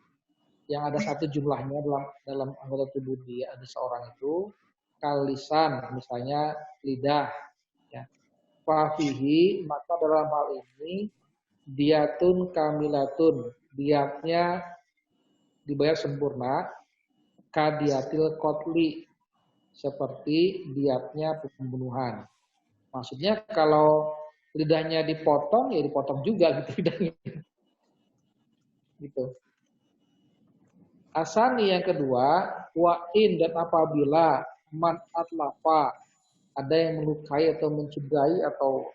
yang ada satu jumlahnya dalam anggota tubuh dia ada seorang itu kalisan misalnya lidah ya fafihi maka dalam hal ini diatun kamilatun diatnya dibayar sempurna kadiatil kotli seperti diatnya pembunuhan. Maksudnya kalau lidahnya dipotong ya dipotong juga gitu lidahnya. Gitu. Asani yang kedua wa'in dan apabila man atlafa ada yang melukai atau mencederai atau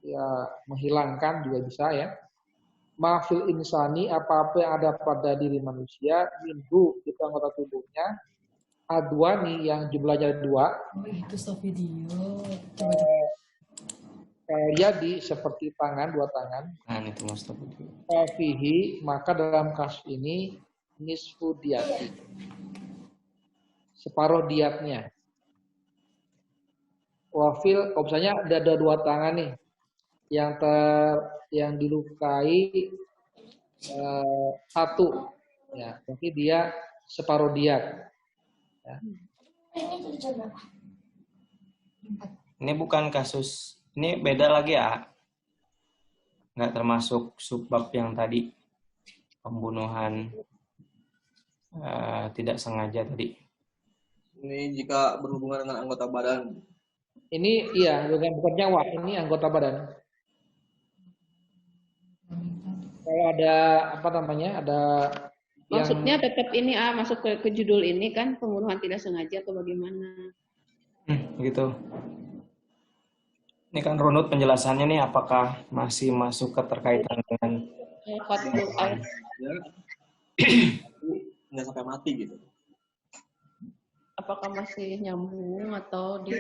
ya menghilangkan juga bisa ya. Mafil insani apa-apa yang ada pada diri manusia minhu itu anggota tubuhnya adwani yang jumlahnya 2 Oh itu stop video. Jadi seperti tangan, dua tangan. Nah, itu Mas Topik. Fihi, maka dalam kasus ini nisfu diati. Separuh diatnya. Wafil, kalau misalnya ada dua tangan nih, yang dilukai satu, ya, berarti dia separuh diat. Ya. Ini bukan kasus, ini beda lagi ya. Nggak termasuk subbab yang tadi, pembunuhan tidak sengaja tadi. Ini jika berhubungan dengan anggota badan. Ini iya, bukan nyawa, ini anggota badan. Kalau ada apa namanya, ada Maksudnya tetap ini masuk ke judul ini kan pembunuhan tidak sengaja atau bagaimana? Gitu. Ini kan runut penjelasannya nih, apakah masih masuk keterkaitan dengan Ya. Nggak sampai mati gitu. Apakah masih nyambung atau di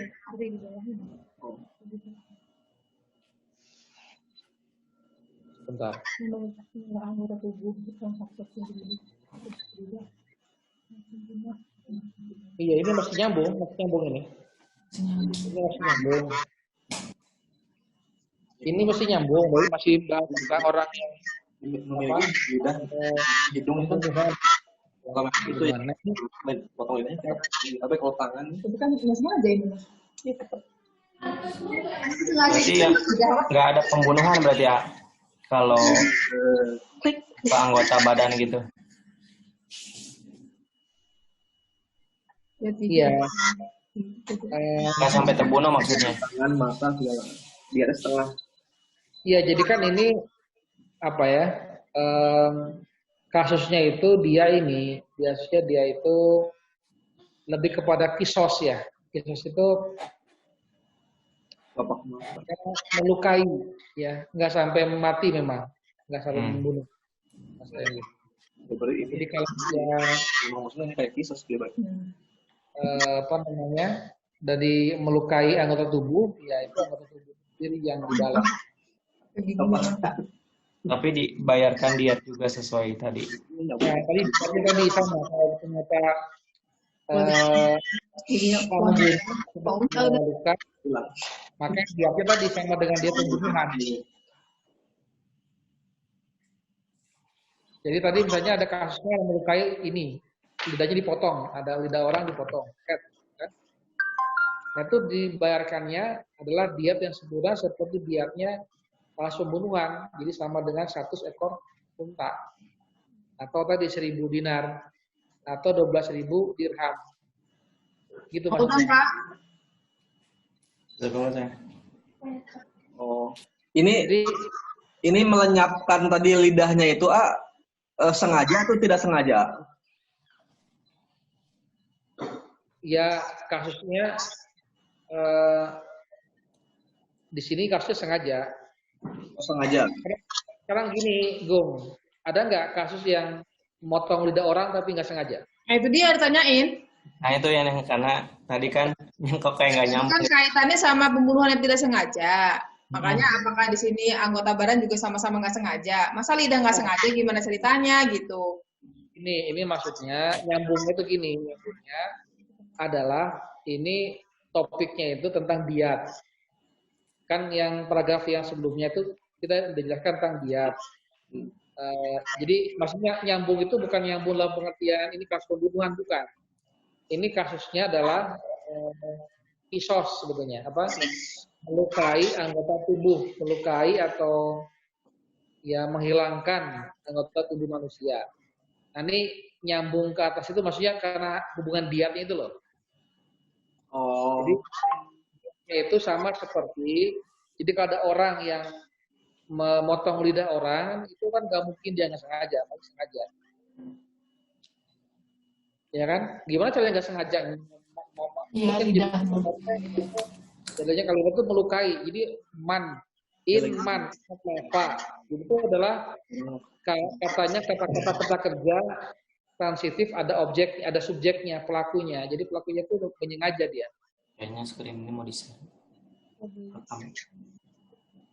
bentar. Iya, ini masih nyambung ini. Ini masih nyambung. Ini masih nyambung, tapi masih tentang orang yang Memiliki lidah, hidung itu kalau itu ya potong lidahnya. Tapi kalau tangan Itu kan nggak sengaja ini. berarti ya, nggak ada pembunuhan berarti ya kalau ke anggota badan gitu. iya. Nggak sampai terbunuh maksudnya. tangan, mata segala. Di atas setengah. Iya, jadi kan ini apa ya? Kasusnya itu biasanya dia itu lebih kepada kisos ya. Kisos itu Bapak mata. melukai, ya, nggak sampai mati memang, nggak sampai membunuh. Maksudnya gitu. Berarti ini Jadi kalau dia memang maksudnya kayak kisos dia baik. apa namanya, dari melukai anggota tubuh, ya itu anggota tubuh sendiri yang di dalam. Tapi dibayarkan diat juga sesuai tadi. Nah, tadi sama kalau ternyata luka, maka diatnya tadi sama dengan dia pembunuhan. Jadi tadi misalnya ada kasusnya yang melukai ini, lidahnya dipotong, ada lidah orang dipotong. Kan? Nah itu dibayarkannya adalah diat yang sempurna seperti diatnya pas pembunuhan, jadi sama dengan 100 ekor unta, atau tadi 1.000 dinar, atau 12.000 dirham. Gitu maksudnya. Oh, Jadi ini melenyapkan tadi lidahnya itu sengaja atau tidak sengaja? ya kasusnya di sini kasusnya sengaja. Oh, sengaja. Sekarang gini, Gung, ada nggak kasus yang motong lidah orang tapi nggak sengaja? Nah itu dia ditanyain. Nah itu yang karena tadi kan yang kok kayak nggak nyambung. Kan kaitannya sama pembunuhan yang tidak sengaja. Makanya apakah di sini anggota badan juga sama-sama nggak sengaja? Masa lidah nggak sengaja gimana ceritanya gitu? Ini maksudnya nyambungnya itu gini, nyambungnya adalah ini topiknya itu tentang diat. Kan yang paragraf yang sebelumnya itu kita menjelaskan tentang diat. Jadi maksudnya nyambung itu bukan nyambung dalam pengertian ini kasus pembunuhan, bukan. Ini kasusnya adalah kisos sebetulnya, apa? Melukai anggota tubuh, melukai atau ya menghilangkan anggota tubuh manusia. Nah ini nyambung ke atas itu maksudnya karena hubungan diatnya itu loh. Oh. Jadi itu sama seperti, jadi kalau ada orang yang memotong lidah orang, itu kan nggak mungkin dia nggak sengaja, pasti sengaja. Ya kan? Gimana caranya nggak sengaja? Iya, lidah. Jadinya kalau itu melukai, jadi man, itu adalah katanya kata-kata kerja transitif, ada objek, ada subjeknya, pelakunya. Jadi pelakunya itu menyengaja dia. Kayaknya screen ini mau di-share.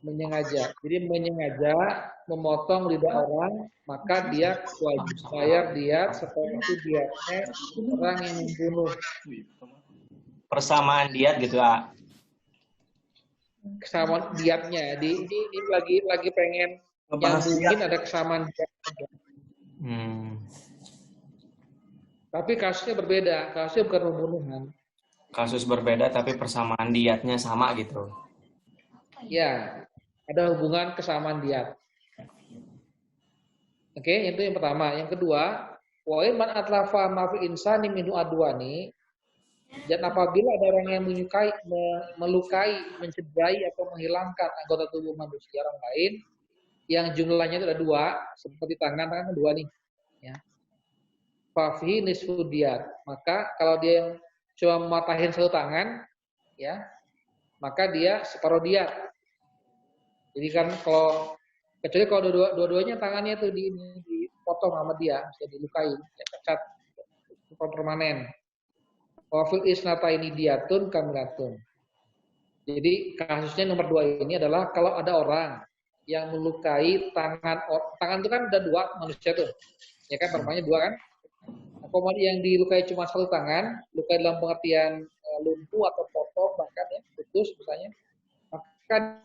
menyengaja. Jadi menyengaja memotong lidah orang, maka dia wajib bayar diat seperti diatnya orang yang membunuh. Persamaan diat gitu, A. Kesamaan diatnya. Ini lagi pengen Ngebahas nyambungin diat. ada kesamaan diat. Tapi kasusnya berbeda. Kasusnya bukan pembunuhan. Kasus berbeda tapi persamaan diatnya sama gitu. Ya, ada hubungan kesamaan diat. Oke, itu yang pertama. Yang kedua, wa in man atlafa ma fi insani minhu adwani, dan apabila ada orang yang melukai, mencederai atau menghilangkan anggota tubuh manusia orang lain yang jumlahnya itu ada dua, seperti tangan dua nih, ya. Fafi nisfu diat. Maka kalau dia yang cuma mematahin satu tangan, ya, maka dia separuh diat. Jadi kan kecuali kalau dua-duanya tangannya itu dipotong sama dia, bisa dilukai, ya, cacat permanen. Wafil isnata ini diatun kamilatun. Jadi kasusnya nomor 2 ini adalah kalau ada orang yang melukai tangan itu kan ada dua manusia tuh, ya kan, permanya dua kan. Nah, yang dilukai cuma satu tangan, luka dalam pengertian lumpuh atau potong bahkan ya putus misalnya, maka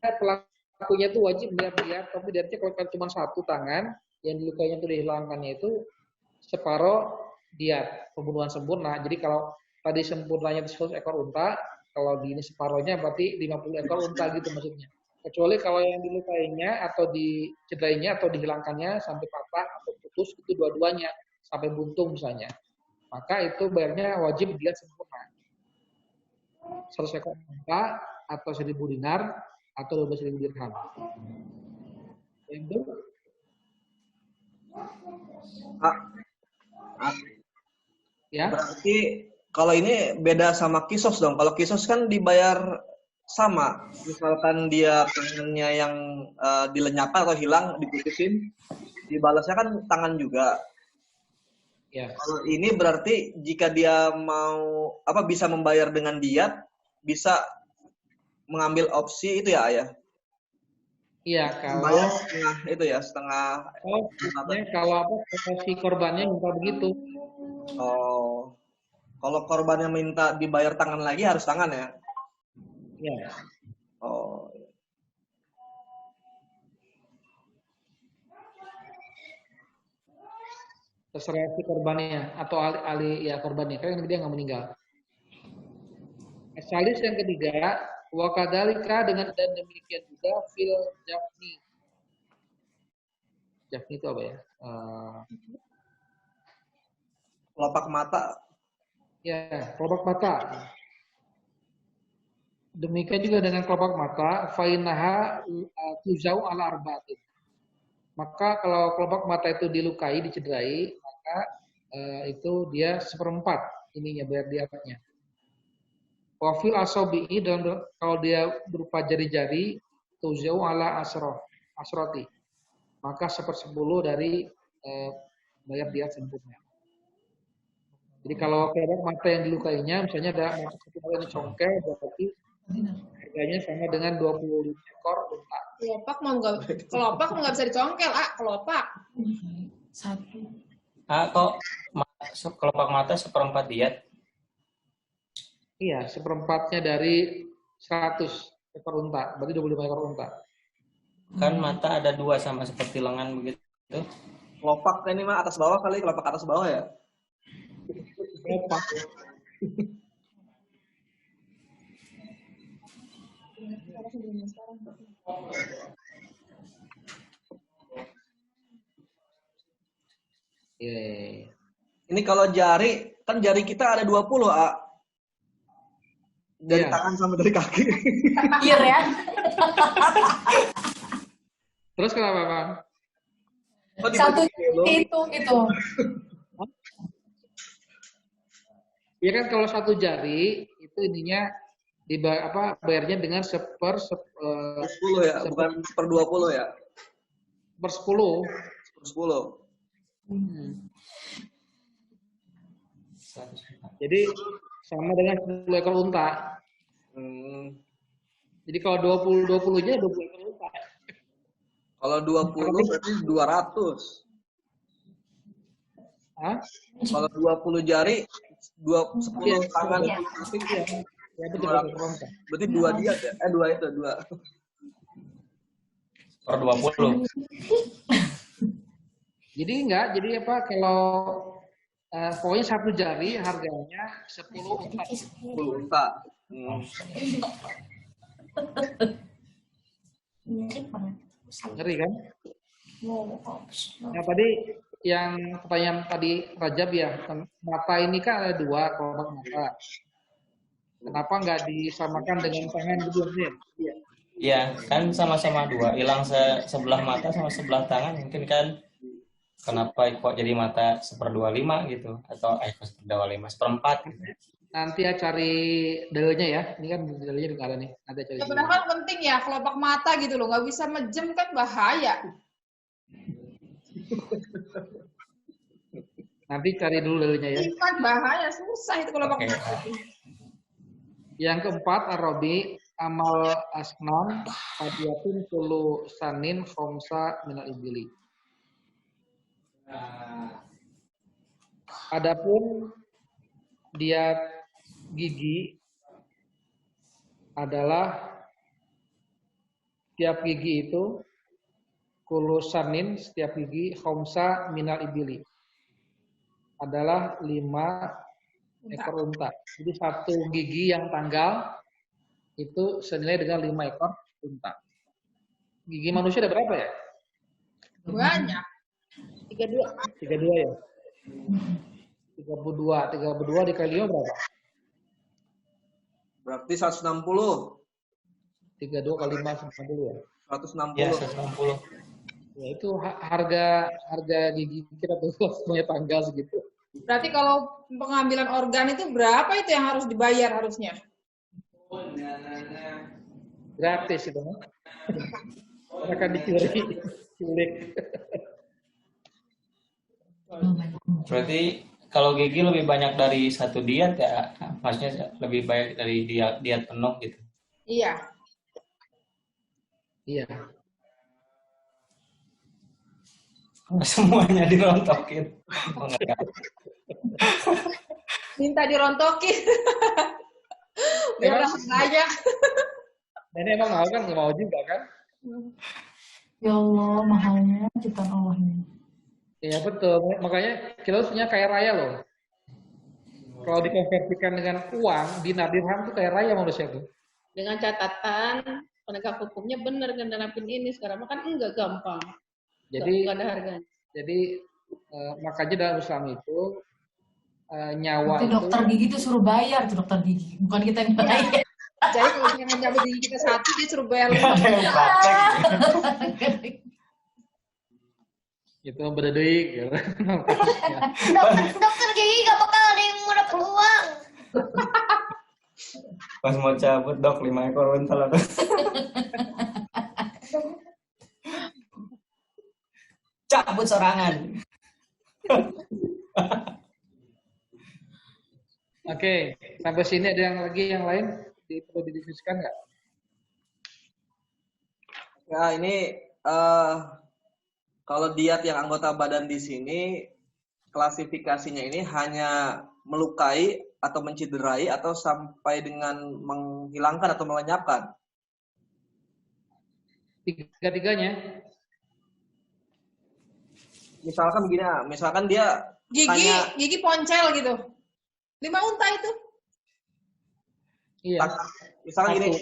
pelakunya itu wajib bayar, tapi diatnya kalau cuma satu tangan yang dilukainya itu dihilangkannya itu separuh diat, pembunuhan sempurna. Jadi kalau tadi sempurnanya 100 ekor unta, kalau di ini separuhnya berarti 50 ekor unta gitu maksudnya. Kecuali kalau yang dilukainya atau dicederainya atau dihilangkannya sampai patah atau putus itu dua-duanya sampai buntung misalnya, maka itu bayarnya wajib diat sempurna. 100 ekor unta atau 1.000 dinar atau 12.000 dirham. Itu ya. Berarti kalau ini beda sama kisos dong. Kalau kisos kan dibayar sama. Misalkan dia tangannya yang dilenyapkan atau hilang, diputusin, dibalasnya kan tangan juga. Ya. Kalau ini berarti jika dia mau bisa membayar dengan diat, bisa mengambil opsi itu ya, Ayah? Iya, kalau bayar setengah itu ya, setengah. Kalau si korbannya minta begitu. Oh, kalau korbannya minta dibayar tangan lagi harus tangan ya? Iya. Oh. Terserah si korbannya atau ahli ya korbannya, kan dia nggak meninggal. Salis yang ketiga, wakadalika dengan dan demikian juga fil jafni. Jafni itu apa ya? Kelopak mata. Ya, kelopak mata. Demikian juga dengan kelopak mata, fainaha tuzau ala arba'atin. Maka kalau kelopak mata itu dilukai, dicederai, maka itu dia 1/4 ininya bayar diatnya. Wafil asobi'i dan kalau dia berupa jari-jari, tuzau ala asroti. Maka 1/10 dari bayar diat sempurna. Jadi kalau kelopak mata yang dilukainya, misalnya ada satu mata yang congkel, berarti harganya sama dengan 25 ekor unta. Kelopak nggak bisa dicongkel, kelopak. Satu. Kok kelopak mata 1/4 diat? Iya, 1/4-nya dari 100 ekor unta, berarti 25 ekor unta. Kan mata ada dua sama seperti lengan begitu. Kelopak ini mah atas bawah kali, kelopak atas bawah ya? Kelopak. Yeah. Ini kalau jari, kan jari kita ada 20, dari tangan sama dari kaki. Iya ya. Terus kenapa, Bang? Satu itu. Ya kan kalau satu jari itu ininya bayarnya dengan 10 ya, bukan 1/20 ya? 1/10. 1/10. Jadi sama dengan 10 ekor unta. Jadi kalau 20-20-nya 20 ekor unta. Kalau 20 berarti 200. Hah? Kalau 20 jari, 10 tangan. Iya. Ya betul ekor unta. Berarti 2 dia ya? 2 itu, 2. Per 20. Jadi enggak, jadi apa kalau pokoknya 1 jari harganya 10 unta. 10 unta. Ngeri kan? Nah tadi yang pertanyaan tadi Rajab ya, mata ini kan ada 2 kelopak mata. Kenapa nggak disamakan dengan tangan gitu ya? Ya, kan sama-sama 2. Hilang sebelah mata sama sebelah tangan. Mungkin kan kenapa kok jadi mata 1/25 gitu. Atau 1/25, 1/4 gitu. Nanti ya cari dalilnya ya. Ini kan dalilnya nggak ada nih. Ada cari. Sebenarnya kan penting ya kelopak mata gitu loh, nggak bisa mejem kan bahaya. Nanti cari dulu dalilnya ya. Ini kan bahaya, susah itu kelopak Oke. mata. Yang keempat, Arabi amal asnan hadiyatun kulu sanin khomsa minal ibili. Adapun diat gigi adalah setiap gigi itu kulu sanin, setiap gigi khomsa minal ibili adalah 5 ekor unta. Jadi 1 gigi yang tanggal itu senilai dengan 5 ekor unta. Gigi manusia ada berapa ya? Banyak. 32. 32 ya? 32 dikali 5 berapa? Berarti 160. 32 kali 5 90 ya? 160. Ya, 160. Ya itu harga gigi kita tuh semuanya tanggal segitu. Berarti kalau pengambilan organ itu berapa itu yang harus dibayar harusnya? Gratis itu kan? Mereka dicuri, culik. Berarti kalau gigi lebih banyak dari 1 diat ya, maksudnya lebih banyak dari diat penuh gitu. Iya. Iya. Semuanya dirontokin. Minta dirontokin. Biar dapat banyak. Ini emang mau kan? Nggak mau juga kan? Ya Allah, mahalnya ciptaan Allah ini. Iya betul. Makanya kita punya kaya raya loh. Kalau dikonversikan dengan uang, dinar dirham tuh kaya raya manusia tuh. Dengan catatan penegak hukumnya benar kan nerapin ini sekarang kan enggak gampang. Jadi Enggak ada harganya. Jadi makanya dalam Islam itu nyawa Itu dokter gigi itu suruh bayar tuh dokter gigi, bukan kita yang bayar. Jadi kalau yang nyabut gigi kita 1 dia suruh bayar 5. Ada yang praktek. itu berdedek gitu. Dokter gigi gak bakal ada yang mau dapat uang. Pas mau cabut dok 5 ekor unta lah. Cabut sorangan. Oke, sampai sini ada yang lain perlu didiskusikan nggak? Ya ini kalau diat yang anggota badan di sini klasifikasinya ini hanya melukai atau menciderai atau sampai dengan menghilangkan atau melenyapkan. Tiga-tiganya. Misalkan begini, misalkan dia Gigi poncel gitu. 5 unta itu. Iya. Misalkan gini,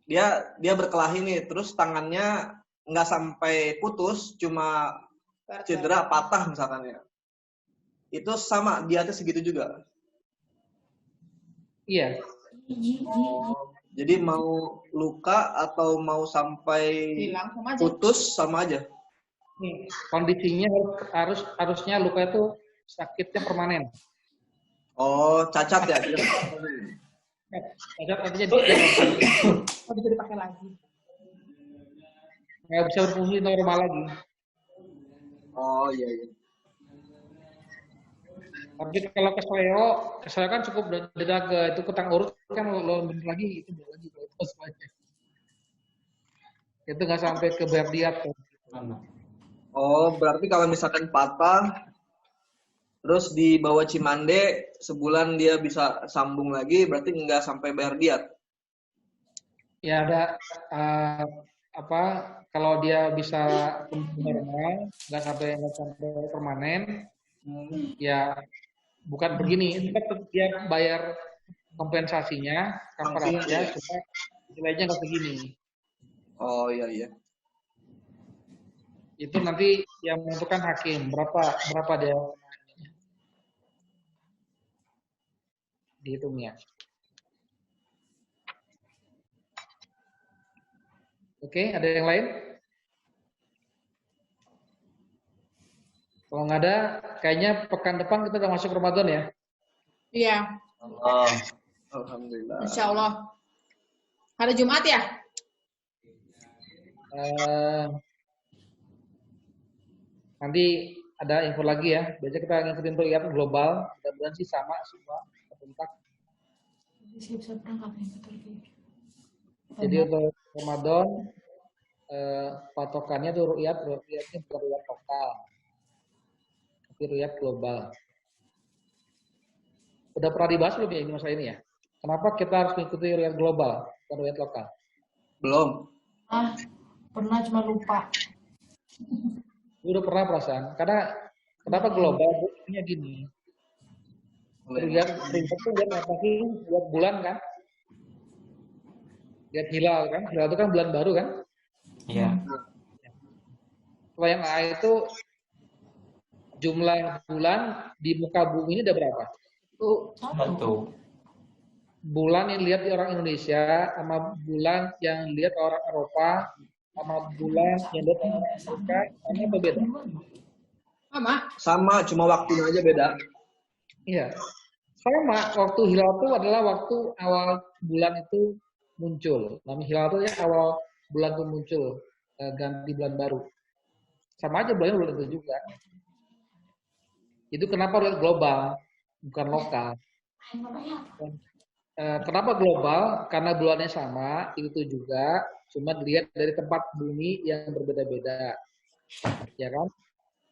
dia berkelahi nih, terus tangannya nggak sampai putus, cuma cedera, patah misalkan ya. Itu sama, diatnya segitu juga. Iya. Jadi mau luka atau mau sampai Hilang sama aja. putus sama aja. Nih, kondisinya harusnya luka itu sakitnya permanen. Oh, cacat ya? Cacat artinya dia Bisa dipakai lagi. nggak bisa berfungsi normal lagi. Oh iya iya. Tapi kalau kesleo kan cukup daga itu kutang urut kan lo bener lagi itu bener lagi kalau itu semuanya. Itu nggak sampai ke berdiat. Oh, berarti kalau misalkan patah, terus dibawa Cimande, sebulan dia bisa sambung lagi, berarti nggak sampai bayar diat. Ya ada apa? Kalau dia bisa normal, nggak sampai permanen, ya bukan begini. Tetap dia bayar kompensasinya, kafaratnya, cuma nilainya nggak segini. Oh iya iya. Itu nanti yang menentukan hakim berapa dia dihitungnya. Oke, ada yang lain? Kalau nggak ada, kayaknya pekan depan kita udah masuk Ramadan ya. Iya, Allah. Alhamdulillah. Insya Allah. Hari Jumat ya? Nanti ada info lagi ya. Biasanya kita ngikutin ru'yat global. Mudah-mudahan sih sama semua serentak. Bisa berangkat nih ke Turki. Jadi untuk Ramadan patokannya tuh ru'yatnya bukan ru'yat lokal, tapi ru'yat global. Udah pernah dibahas belum ya ini masalah ini ya? Kenapa kita harus mengikuti ru'yat global, bukan ru'yat lokal? Belum. Pernah cuma lupa. Udah pernah perasaan. Karena kenapa global? Buktinya gini. Ru'yat itu lihat apa sih? Lihat bulan kan? Lihat hilal kan? Hilal itu kan bulan baru kan? Iya. Kalau yang A itu jumlah bulan di muka bumi ini ada berapa? Satu. Bulan yang dilihat di orang Indonesia sama bulan yang dilihat orang Eropa sama bulan yang dilihat orang Afrika, ini apa beda? Sama, cuma waktunya aja beda. Iya. Sama, waktu hilal itu adalah waktu awal bulan itu muncul. Namanya hilal itu ya awal bulan itu muncul, ganti bulan baru. Sama aja bulan itu juga. Itu kenapa lihat global, bukan lokal. Kenapa global? Karena bulannya sama, itu juga, cuma dilihat dari tempat bumi yang berbeda-beda. Ya kan?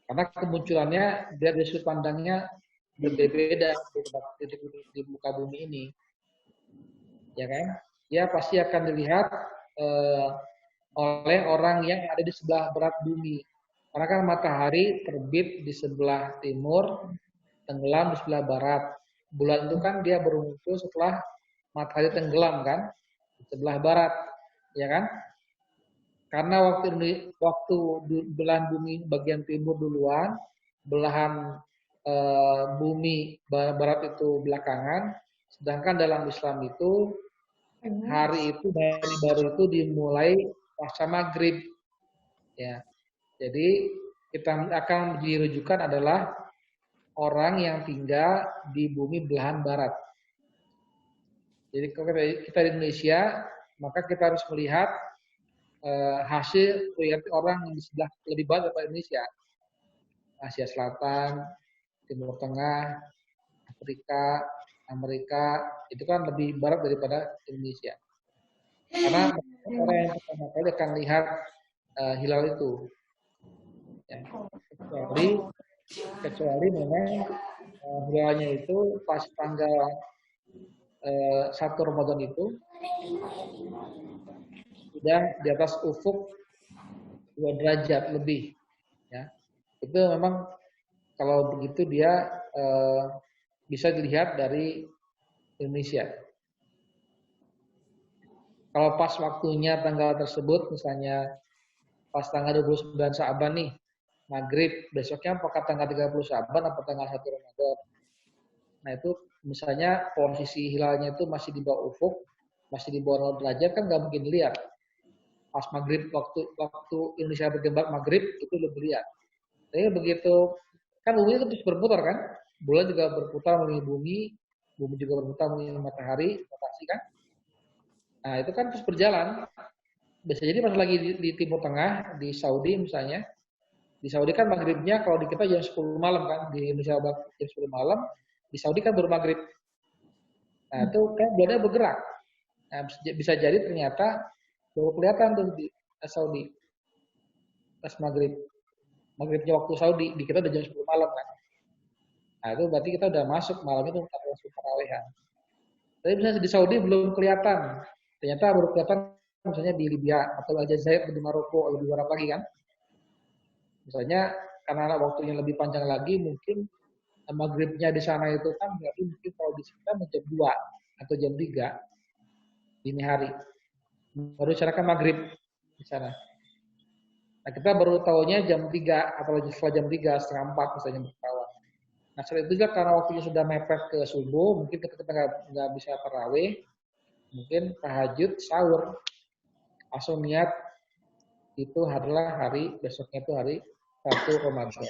Karena kemunculannya dari sudut pandangnya berbeda di muka bumi ini. Ya kan? Dia pasti akan dilihat oleh orang yang ada di sebelah barat bumi. Karena kan matahari terbit di sebelah timur, tenggelam di sebelah barat. Bulan itu kan dia baru muncul setelah matahari tenggelam kan, di sebelah barat, ya kan? Karena waktu belahan bumi bagian timur duluan, belahan bumi barat itu belakangan, sedangkan dalam Islam itu hari baru itu dimulai pasca maghrib, ya. Jadi kita akan dirujukan adalah orang yang tinggal di bumi belahan barat. Jadi kalau kita di Indonesia, maka kita harus melihat hasil riwayat orang yang di sebelah lebih barat daripada Indonesia. Asia Selatan, Timur Tengah, Afrika, Amerika, itu kan lebih barat daripada Indonesia. Karena orang yang pertama kali akan lihat hilal itu. Ya. Kecuali memang hilalnya itu pas tanggal 1 Ramadan itu sudah di atas ufuk 2 derajat lebih, ya. Itu memang kalau begitu dia bisa dilihat dari Indonesia. Kalau pas waktunya tanggal tersebut, misalnya pas tanggal 29 Sya'ban nih, maghrib, besoknya apakah tanggal 30 Sya'ban atau tanggal 1 Ramadan. Nah itu misalnya posisi hilalnya itu masih di bawah ufuk, masih di bawah 0 derajat kan nggak mungkin lihat. Pas maghrib, waktu Indonesia bergembak maghrib, itu lebih lihat. Tapi begitu, kan bumi itu terus berputar kan? Bulan juga berputar mengelilingi bumi juga berputar mengelilingi matahari, rotasi kan? Nah itu kan terus berjalan. Bisa jadi pas lagi di Timur Tengah, di Saudi misalnya, di Saudi kan maghribnya kalau di kita jam 10 malam kan, di Indonesia jam 10 malam, di Saudi kan baru maghrib. Nah itu kan bulannya bergerak. Nah, bisa jadi ternyata baru kelihatan tuh Saudi. Pas maghribnya waktu Saudi, di kita udah jam 10 malam kan. Nah itu berarti kita udah masuk malam itu langsung tarawehan. Tapi misalnya di Saudi belum kelihatan. Ternyata baru kelihatan misalnya di Libya atau Aljazair di Maroko lebih barat lagi kan. Misalnya karena waktunya lebih panjang lagi mungkin maghribnya di sana itu kan berarti mungkin kalau di sini kan jam 2 atau jam 3 dini hari. Baru kan maghrib di sana. Nah kita baru tahunya jam 3 atau setelah jam 3, setengah 4 misalnya berkawan. Nah setelah itu juga karena waktunya sudah mepet ke subuh, mungkin kita nggak bisa tarawih, mungkin tahajud, sahur, langsung niat itu adalah hari besoknya itu hari 1 Ramadan.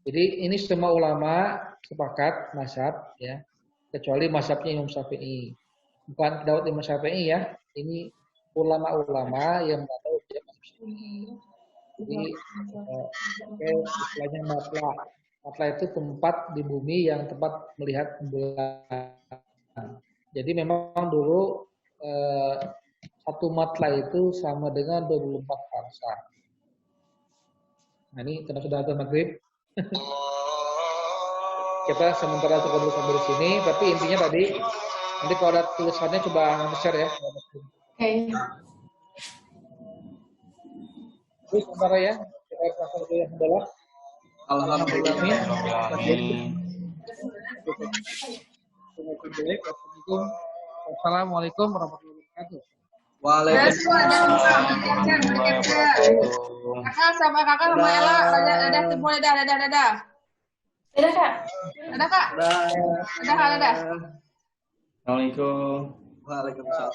Jadi ini semua ulama sepakat mazhab ya, kecuali mazhabnya Imam Syafi'i. Bukan pendapat Imam Syafi'i ya, ini ulama-ulama yang tahu dia mazhab Syafi'i. Jadi istilahnya matla itu tempat di bumi yang tempat melihat bulan. Jadi memang dulu satu matla itu sama dengan 24 parsah. Nah ini karena sudah ada maghrib. Kita sementara cukup dulu sampai di sini, tapi intinya tadi nanti kalau ada tulisannya coba share ya. Oke. Terus sementara ya, kita pasang dulu yang adalah Alhamdulillah. Assalamualaikum warahmatullahi wabarakatuh. Waalaikumsalam. Kakak sama Ella, dadah semua, dadah. Dadah, Kak. Dadah, Kak. Dadah. Assalamualaikum. Waalaikumsalam.